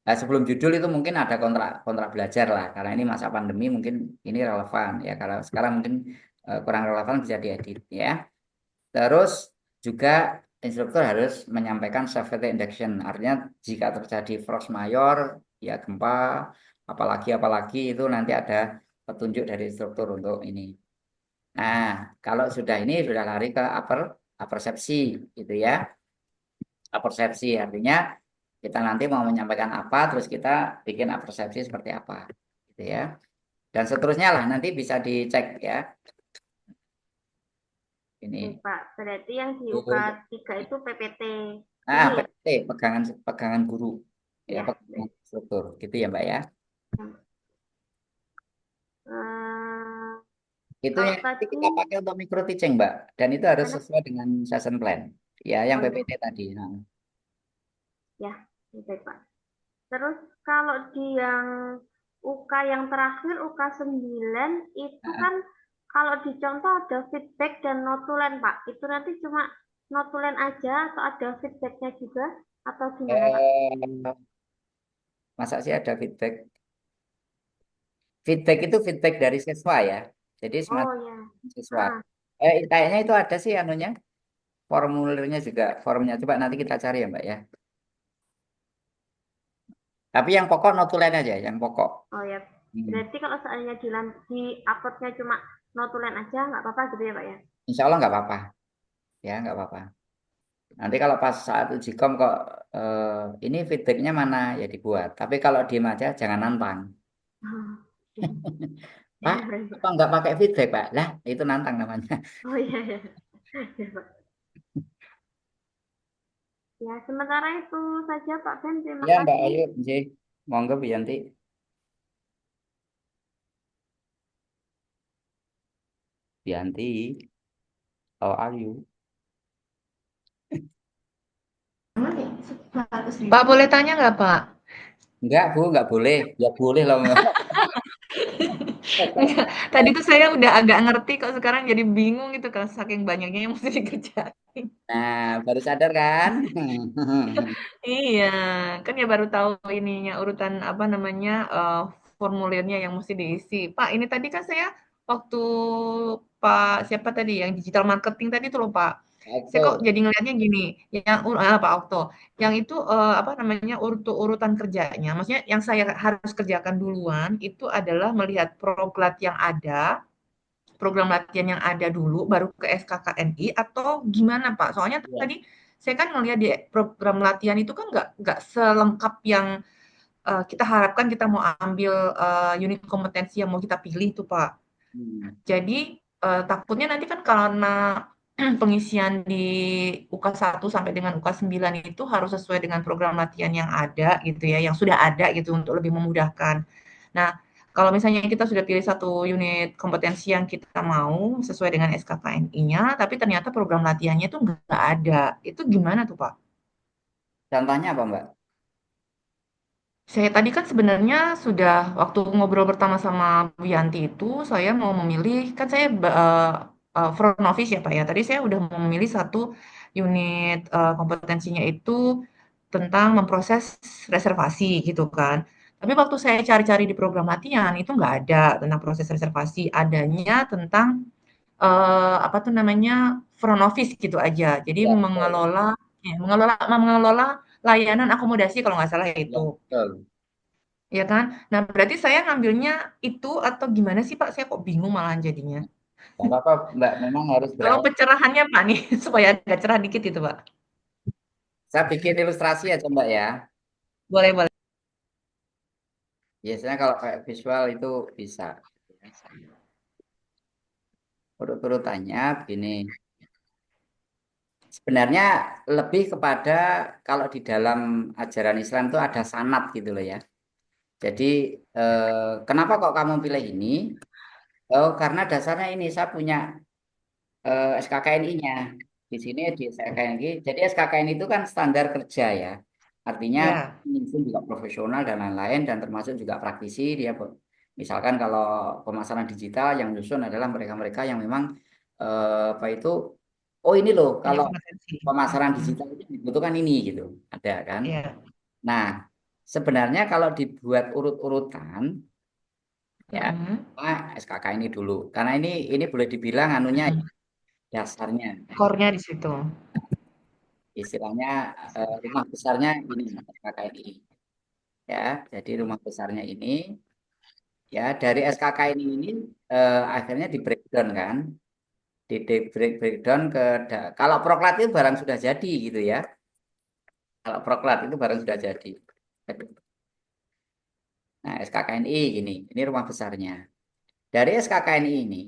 Nah, sebelum judul itu mungkin ada kontrak kontrak belajar lah, karena ini masa pandemi mungkin ini relevan ya. Kalau sekarang mungkin kurang relevan bisa diedit ya. Terus juga instruktur harus menyampaikan safety induction, artinya jika terjadi force mayor, ya gempa, apalagi itu nanti ada petunjuk dari instruktur untuk ini. Nah, kalau sudah ini sudah lari ke upper persepsi gitu ya. Upper persepsi artinya Kita nanti mau menyampaikan apa, terus kita bikin persepsi seperti apa, gitu ya. Dan seterusnya lah nanti bisa dicek ya. Ini. Oke, Pak. Berarti yang di UK 3 itu PPT. Nah, Ini ya? PPT, pegangan guru. Ya, Ya. pegangan struktur. Gitu ya, Mbak ya. Itu Kalau yang nanti tadi, kita pakai untuk micro teaching, Mbak. Dan itu harus mana? sesuai dengan session plan. Ya, yang Oh, itu. PPT tadi. Nah. Ya, baik, Pak. Terus kalau di yang UK yang terakhir, UK 9, itu Nah, kan kalau dicontoh ada feedback dan notulen, Pak. Itu nanti cuma notulen aja atau ada feedbacknya juga? Atau gimana, Pak? eh, masa sih ada feedback? Feedback itu feedback dari siswa ya. Jadi Oh, semacam ya. siswa. Ah, Kayaknya itu ada sih anunya. Formulirnya juga, formnya. Coba nanti kita cari ya, Mbak ya. Tapi yang pokok notulen aja, yang pokok. oh ya. Hmm. Berarti kalau seandainya di uploadnya cuma notulen aja, nggak apa-apa gitu ya, Pak ya? Insya Allah nggak apa-apa. Ya, nggak apa-apa. Nanti kalau pas saat uji kom kok ini feedbacknya mana ya dibuat. Tapi kalau diem aja jangan nantang. Pak, apa nggak pakai feedback, Pak? Lah, itu nantang namanya. Oh iya, ya. Ya, Pak. Ya, sementara itu saja Pak Ben. Terima Ya, Mbak kasih. Ayu, J. Monggo Bu Yanti. Yanti, how are you? Pak, boleh tanya nggak, Pak? Enggak, Bu, nggak boleh. Ya boleh loh. Enggak, tadi tuh saya udah agak ngerti kok sekarang jadi bingung gitu kan saking banyaknya yang mesti dikerjain. Nah, baru sadar kan? Iya, kan ya baru tahu ininya urutan apa namanya formulirnya yang mesti diisi. Pak, ini tadi kan saya waktu Pak siapa tadi yang digital marketing tadi tuh loh Pak. Saya kok Okto. jadi ngelihatnya gini, yang Pak Okto, yang itu apa namanya urutan kerjanya. Maksudnya yang saya harus kerjakan duluan itu adalah melihat proklat yang ada, program latihan yang ada dulu baru ke SKKNI atau gimana Pak? Soalnya Ya. tadi saya kan ngelihat di program latihan itu kan nggak selengkap yang kita harapkan kita mau ambil unit kompetensi yang mau kita pilih tuh Pak. Hmm. Jadi takutnya nanti kan karena pengisian di UK 1 sampai dengan UK 9 itu harus sesuai dengan program latihan yang ada gitu ya, yang sudah ada gitu untuk lebih memudahkan. Nah, kalau misalnya kita sudah pilih satu unit kompetensi yang kita mau sesuai dengan SKKNI-nya, tapi ternyata program latihannya itu nggak ada. Itu gimana tuh, Pak? Contohnya apa, Mbak? Saya tadi kan sebenarnya sudah waktu ngobrol pertama sama Bu Yanti itu, saya mau memilih, kan saya front office ya Pak ya. Tadi saya udah mau memilih satu unit kompetensinya itu tentang memproses reservasi gitu kan. Tapi waktu saya cari-cari di program latihan itu nggak ada tentang proses reservasi, adanya tentang apa tuh namanya front office gitu aja. Jadi Ya, betul. mengelola layanan akomodasi kalau nggak salah Ya, itu. betul. Ya kan? Nah, berarti saya ngambilnya itu atau gimana sih, Pak? Saya kok bingung malahan jadinya. Nggak apa-apa, Mbak. Memang harus Tolong berawal. pencerahannya, Pak, nih, supaya agak cerah dikit itu, Pak. Saya bikin ilustrasi aja, Mbak ya. Boleh, boleh. Biasanya kalau kayak visual itu bisa. Urut-urutannya begini. Sebenarnya lebih kepada kalau di dalam ajaran Islam itu ada sanad gitu loh ya. Jadi kenapa kok kamu pilih ini? Oh, karena dasarnya ini saya punya SKKNI-nya. Di sini di SKKNI. Jadi SKKNI itu kan standar kerja ya. Artinya Ya, mungkin juga profesional dan lain-lain dan termasuk juga praktisi dia. Misalkan kalau pemasaran digital yang nyusun adalah mereka-mereka yang memang apa itu oh ini loh punya kalau kompetensi. pemasaran Mm-mm. digital itu dibutuhkan ini gitu. Ada kan? Ya. Nah, sebenarnya kalau dibuat urut-urutan ya Mm-mm. SKK ini dulu. Karena ini boleh dibilang anunya ya, Mm-mm. dasarnya. Core-nya di situ. Istilahnya rumah besarnya ini SKKNI ya. Jadi rumah besarnya ini ya dari SKKNI ini akhirnya di breakdown kan, di breakdown ke kalau proklat itu barang sudah jadi gitu ya. Kalau proklat itu baru sudah jadi. Nah, SKKNI ini rumah besarnya. Dari SKKNI ini,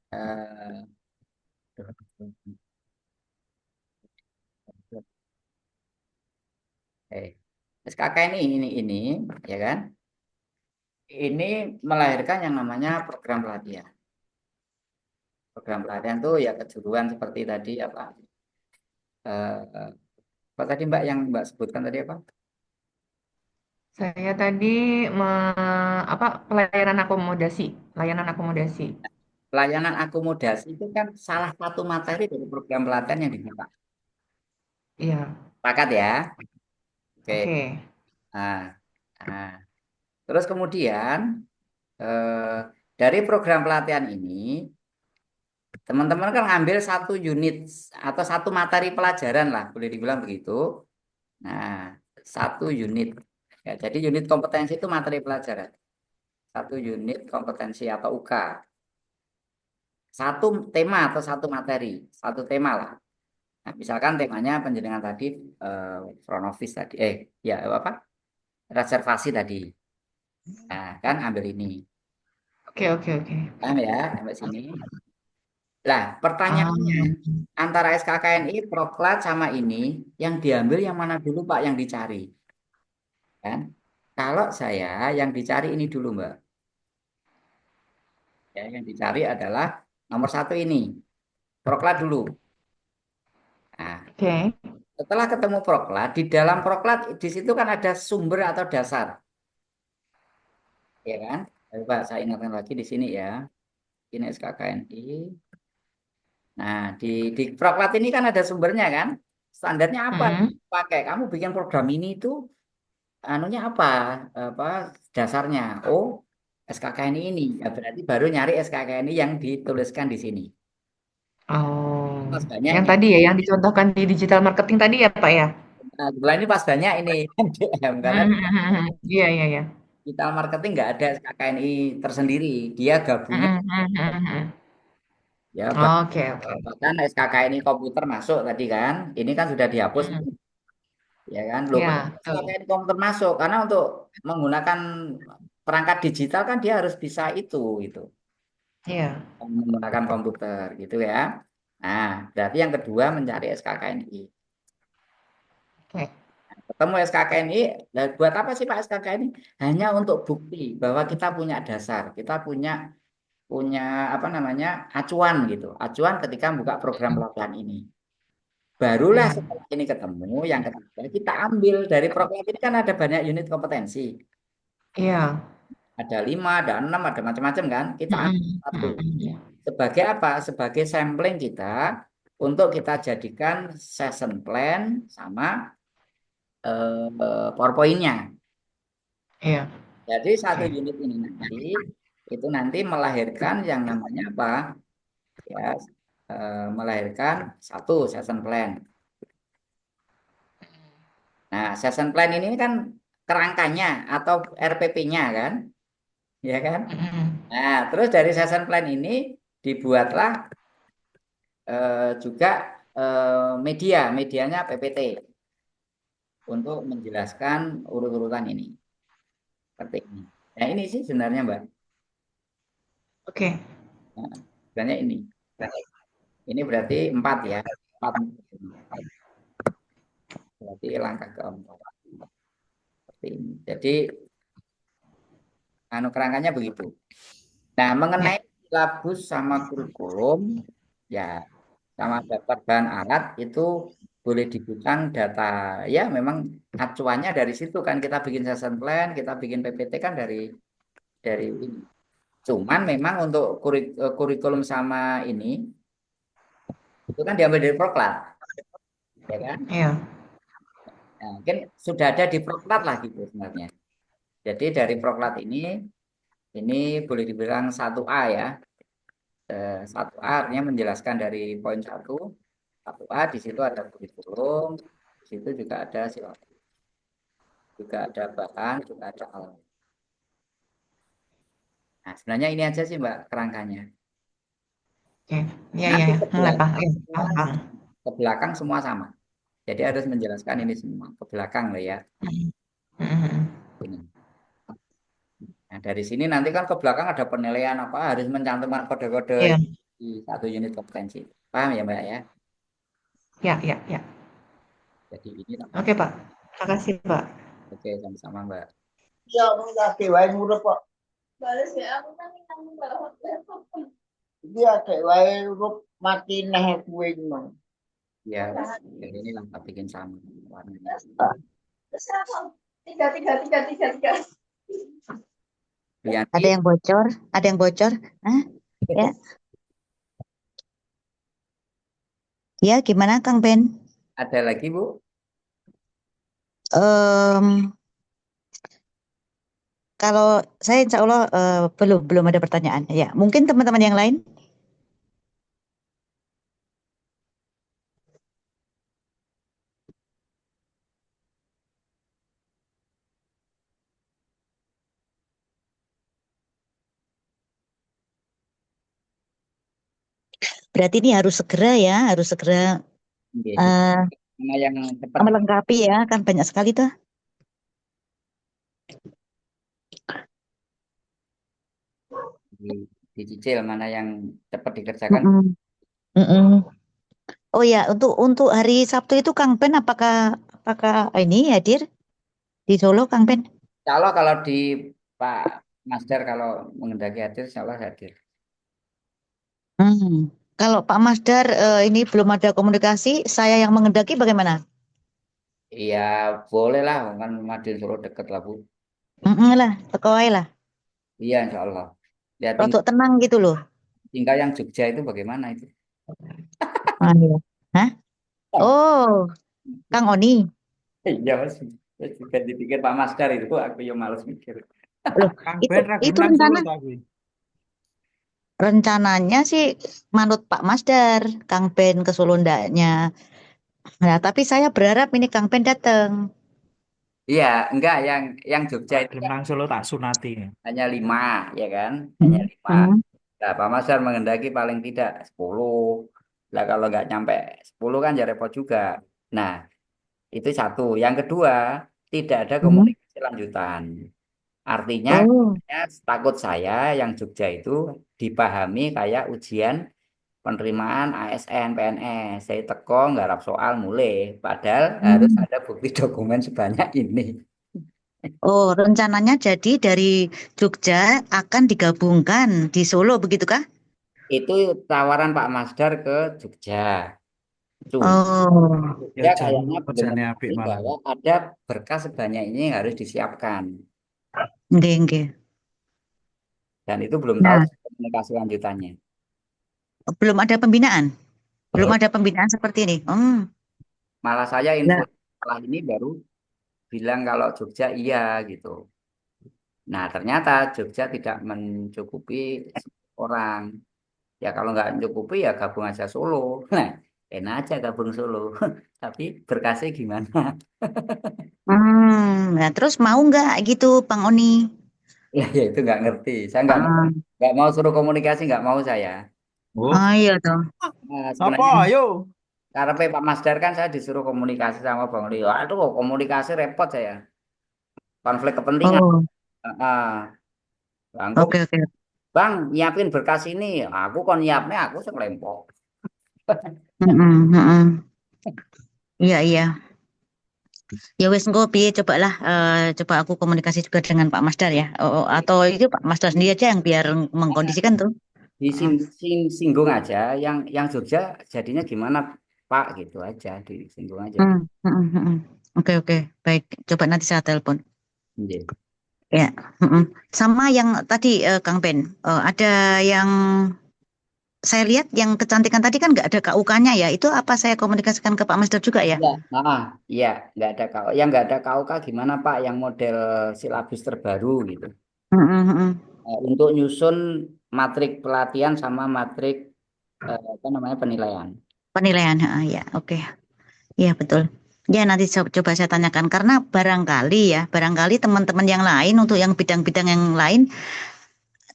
eh, SKKNI ini, ya kan? Ini melahirkan yang namanya program pelatihan. Program pelatihan tuh ya kejuruan seperti tadi apa? Eh, apa tadi Mbak yang Mbak sebutkan tadi apa? Saya tadi apa pelayanan akomodasi, layanan akomodasi. Pelayanan akomodasi itu kan salah satu materi dari program pelatihan yang dibuka. Iya, Sepakat ya? Oke. oke. Nah, nah. Terus kemudian eh, dari program pelatihan ini, teman-teman kan ngambil satu unit atau satu materi pelajaran lah, boleh dibilang begitu. Nah, satu unit. Ya, jadi unit kompetensi itu materi pelajaran. Satu unit kompetensi atau UK. Satu tema atau satu materi, satu tema lah. Nah, misalkan temanya penjenengan tadi front office tadi, ya apa? Reservasi tadi. Nah, kan ambil ini. Oke, oke, oke. Paham ya, sampai sini. Lah, Ah, pertanyaannya antara SKKNI, Proklat sama ini yang diambil yang mana dulu Pak yang dicari? Kan? Kalau saya yang dicari ini dulu Mbak. Ya, yang dicari adalah nomor satu ini, Proklat dulu. Nah, oke. setelah ketemu Proklat, di dalam Proklat di situ kan ada sumber atau dasar, ya kan? Coba saya ingatkan lagi di sini ya. Ini SKKNI. Nah, di Proklat ini kan ada sumbernya kan? Standarnya apa yang Mm-mm. pakai? Kamu bikin program ini itu anunya apa dasarnya? Oh, SKKNI ini. Ya, berarti baru nyari SKKNI yang dituliskan di sini. Oh, Pas banyak yang ini. tadi ya, yang dicontohkan di digital marketing tadi ya, Pak ya? Nah, kebetulan ini pas banyak ini MDM karena Mhm. Iya, iya, iya. digital marketing nggak ada SKKNI tersendiri. Dia gabungan Mhm, mhm, mhm. ya Oke, oke. bahkan SKKNI komputer masuk tadi kan. Ini kan sudah dihapus Mhm. ya kan. Loh, kenapa Ya, betul. SKKNI komputer masuk? Karena untuk menggunakan perangkat digital kan dia harus bisa itu. Iya. Menggunakan komputer gitu ya. Nah, berarti yang kedua mencari SKKNI. Oke. Ketemu SKKNI, nah buat apa sih Pak SKKNI? Hanya untuk bukti bahwa kita punya dasar, kita punya punya apa namanya acuan gitu, acuan ketika buka program pelatihan ini. Barulah Iya. setelah ini ketemu, yang ketiga kita ambil dari program ini kan ada banyak unit kompetensi, Iya. ada 5, ada 6, ada macam-macam kan. Kita ambil Mhm, satu. mhm. Sebagai apa? Sebagai sampling kita untuk kita jadikan session plan sama PowerPoint-nya. Iya. Jadi satu Oke. unit ini itu nanti melahirkan yang namanya apa? Ya, melahirkan satu session plan. Nah, session plan ini kan kerangkanya atau RPP-nya kan, ya kan? Mhm. Nah, terus dari session plan ini dibuatlah juga medianya PPT untuk menjelaskan urut-urutan ini. Seperti ini. Nah, ini sih sebenarnya Mbak. Oke. Nah, sebenarnya ini. Ini berarti 4 ya. 4. Berarti langkah keempat. Seperti ini. Jadi, kerangkanya begitu. Nah, mengenai Ya. silabus sama kurikulum, ya, sama daftar bahan alat itu boleh dibilang data. Ya, memang acuannya dari situ kan kita bikin session plan, kita bikin PPT kan dari ini. Cuman memang untuk kurikulum sama ini itu kan diambil dari Proklat, ya kan? Iya. Nah, mungkin sudah ada di Proklat lah gitu sebenarnya. Jadi dari Proklat ini boleh dibilang 1A ya. 1A artinya menjelaskan dari poin 1A di situ ada kurikulum, di situ juga ada silabus, juga ada bahan, juga ada alat. Nah, sebenarnya ini aja sih Mbak kerangkanya. Oke. Iya, iya, Nanti iya. ke Mulai, Pak. belakang Iya, semua paham, paham. ke belakang semua sama. Jadi harus menjelaskan ini semua ke belakang loh ya. Mm-mm. Ini. Nah, dari sini nanti kan ke belakang ada penilaian apa harus mencantumkan kode-kode Iya, di satu unit kompetensi. Paham ya Mbak ya? ya, ya, ya. Jadi ini Oke, Pak. Terima kasih, Pak. oke sama-sama Mbak. Ya, lagi wae ngurep kok. Bales ya, aku kan nang bawah. Dia kayak wae ngurep mati neh kuwi ngono. Ya, jadi ini lah bikin sama warnanya. Terus apa? Tiga. Bianti, Ada yang bocor? Ada yang bocor? Hah? Ya, ya gimana Kang Ben? ada lagi Bu? Em, Kalau saya insya Allah belum ada pertanyaan. Ya, mungkin teman-teman yang lain. Berarti ini harus segera ya, harus segera Oke, eh, mana yang cepat melengkapi ya, kan banyak sekali tuh. dicicil, mana yang cepat dikerjakan. Mm-mm. Mm-mm. Oh ya, untuk hari Sabtu itu Kang Ben apakah ini hadir di Solo Kang Ben? Kalau di Pak Masdar kalau mengendaki hadir, insya Allah hadir. Hmm. Kalau Pak Masdar ini belum ada komunikasi, saya yang mengendaki bagaimana? Iya boleh lah, kan Madiun Solo deket lah Bu. Lah, teko ae lah. Iya insya Allah. Ya Rodok tenang gitu loh. tinggal yang Jogja itu bagaimana itu? Ah, iya. Hah? Oh, Kang Oni. Iya Mas. Ganti pikir Pak Masdar itu aku yang males mikir. Loh, Kang itu Ben itu Ragunan Solo rencana ta kuwi. rencananya sih manut Pak Masdar, Kang Ben ke Solo ndaknya. Nah, tapi saya berharap ini Kang Ben datang. Iya, enggak yang Jogja itu Gelem kan nang Solo tak sunati. hanya 5, ya kan? Hanya 5. Hmm. Nah, Pak Masdar mengendaki paling tidak 10. Lah kalau nggak nyampe 10 kan ya repot juga. Nah, itu satu. Yang kedua, tidak ada Hmm. komunikasi lanjutan. Artinya, Oh. takut saya yang Jogja itu dipahami kayak ujian penerimaan ASN, PNS. Saya teko nggarap soal mulai. Padahal harus Hmm. ada bukti dokumen sebanyak ini. Oh, rencananya jadi dari Jogja akan digabungkan di Solo, begitukah? Itu tawaran Pak Masdar ke Jogja. Cuma Oh, Ya dia jan kayaknya belum kerjane apik mengetahui malah. bahwa ada berkas sebanyak ini yang harus disiapkan. nggih, nggih. Dan itu belum tahu Nah, komunikasi lanjutannya. belum ada pembinaan. Belum Belum. ada pembinaan seperti ini. Malah saya info Nah, setelah ini baru bilang kalau Jogja iya gitu. Nah ternyata Jogja tidak mencukupi orang. Ya kalau nggak mencukupi ya gabung aja Solo. Nah enak aja gabung Solo. Tapi berkasnya gimana? nah terus mau nggak gitu, Bang Oni? Ya itu nggak ngerti. Saya Ah, nggak mau suruh komunikasi nggak mau saya. Oh, iya toh. Nah, sapa sebenarnya ayo? karena Pak Masdar kan saya disuruh komunikasi sama Bang Rio. Aduh komunikasi repot saya. Konflik kepentingan. Oh, Ah, Bang, oke oke. Bang, nyiapin berkas ini. Aku kon nyiapnya aku selempok. Mm-mm, mm-mm. Iya iya. Ya wes engko piye cobalah coba aku komunikasi juga dengan Pak Masdar ya. Atau itu Pak Masdar sendiri aja yang biar mengkondisikan tuh. Mm. Disinggung aja. Yang Jogja jadinya gimana Pak gitu aja. Disinggung aja. Mm, mm, mm, mm. Oke oke. Baik, coba nanti saya telepon. Iya. Ya. Mm-mm. Sama yang tadi Kang Ben, ada yang saya lihat yang kecantikan tadi kan nggak ada KUK-nya ya. Itu apa saya komunikasikan ke Pak Masdar juga ya? Iya, iya, nggak ada KO. Yang nggak ada KUK gimana Pak? Yang model silabus terbaru gitu. Mm-mm, mm-mm. Untuk nyusun matrik pelatihan sama matrik apa namanya penilaian. Penilaian, ya, oke, iya betul. Ya nanti coba saya tanyakan karena barangkali teman-teman yang lain untuk yang bidang-bidang yang lain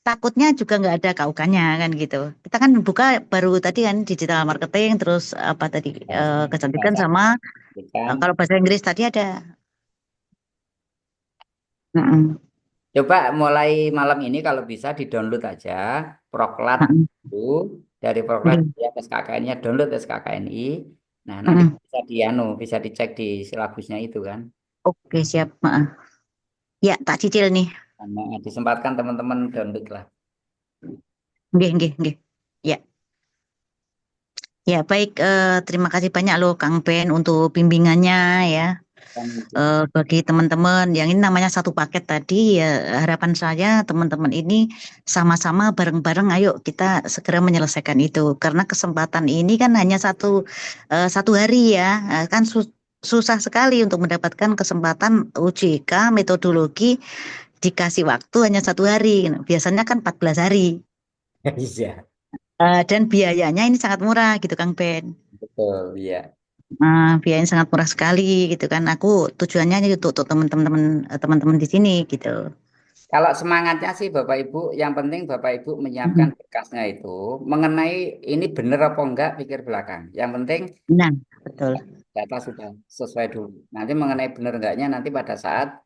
takutnya juga nggak ada KUK-nya kan gitu. Kita kan buka baru tadi kan digital marketing, terus apa tadi Nah, kecantikan sama Kan? Kalau bahasa Inggris tadi ada. Mm-mm. Coba mulai malam ini kalau bisa di-download aja Proklat Mm-mm. itu dari Proklat Nggih. ya SKKN-nya download SKKNI. Nah, nanti Mm-mm. bisa dicek di silabusnya itu kan. Oke, siap. Maaf. Ya, tak cicil nih. Karena disempatkan teman-teman download lah. Nggih, nggih, nggih. Ya. Ya, baik. Terima kasih banyak loh Kang Ben untuk bimbingannya ya. Kan itu. Bagi teman-teman yang ini namanya satu paket tadi ya, harapan saya teman-teman ini sama-sama bareng-bareng ayo kita segera menyelesaikan itu karena kesempatan ini kan hanya satu hari ya. Kan susah sekali untuk mendapatkan kesempatan UJK metodologi dikasih waktu hanya satu hari, biasanya kan 14 hari. Iya, Dan biayanya ini sangat murah gitu Kang Ben. betul, iya. Biayanya sangat murah sekali gitu kan. Aku tujuannya untuk teman-teman di sini gitu. Kalau semangatnya sih Bapak Ibu, yang penting Bapak Ibu menyiapkan Mm. berkasnya itu mengenai ini benar apa enggak pikir belakang. Yang penting Nah, betul. data sudah sesuai dulu. Nanti mengenai benar enggaknya nanti pada saat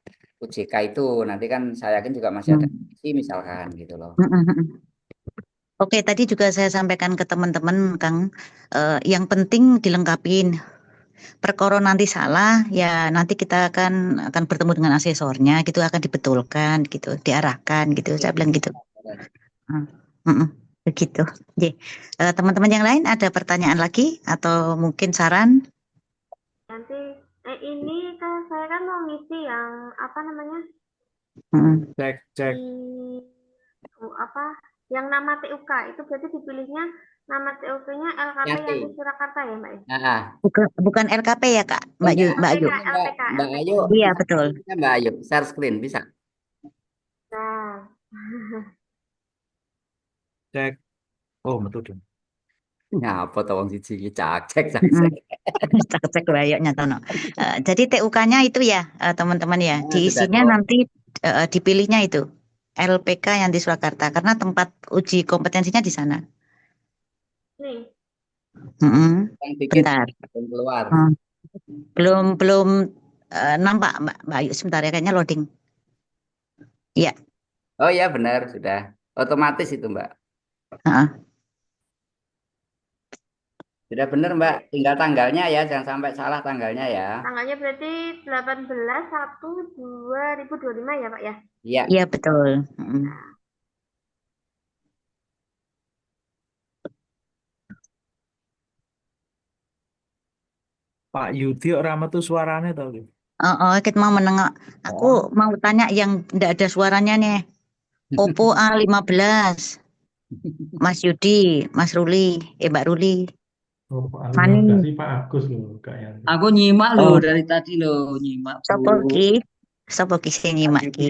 UJK itu nanti kan saya yakin juga masih ada Mm. isi misalkan gitu loh. Oke, tadi juga saya sampaikan ke teman-teman, Kang, yang penting dilengkapin. Perkara nanti salah, ya nanti kita akan bertemu dengan asesornya, gitu akan dibetulkan, gitu, diarahkan, gitu. Saya bilang gitu. Hmm, mm-mm, begitu. Oke. Teman-teman yang lain ada pertanyaan lagi atau mungkin saran? Nanti ini kan saya kan mau ngisi yang apa namanya Mm. Cek. apa yang nama TUK itu berarti dipilihnya nama TUK-nya LKP Yati. Yanti Surakarta ya Mbak ya? Nah, Bukan LKP ya Kak, Mbak Ayu. Mbak Ayu, Iya betul. Mbak Ayu, share screen bisa. Nah, Cek. Oh, betul dong. Nyapa to wong siji iki cek. Cek layak nyatono. Jadi TUK-nya itu ya teman-teman ya, Nah, diisinya sudah, nanti dipilihnya itu LPK yang di Surakarta karena tempat uji kompetensinya di sana. nih Mm-mm. yang dikit Bentar. belum keluar. Belum nampak Mbak Ayu sebentar ya kayaknya loading. Iya. Oh iya benar sudah otomatis itu Mbak. Heeh. Sudah benar Mbak, tinggal tanggalnya ya, jangan sampai salah tanggalnya ya. tanggalnya berarti 18/1/2025 ya Pak ya? Iya. Iya betul. Pak Yudi orang metu suaranya tau gitu. Kita mau menengok. Aku mau tanya yang tidak ada suaranya nih. Oppo A15. Mas Yudi, Mas Ruli, Mbak Ruli. Oh, Pak Fani. Ali Pak Agus loh kayaknya. Aku nyimak loh dari tadi loh, nyimak. Sopo ki? Sopo ki sing nyimak ki?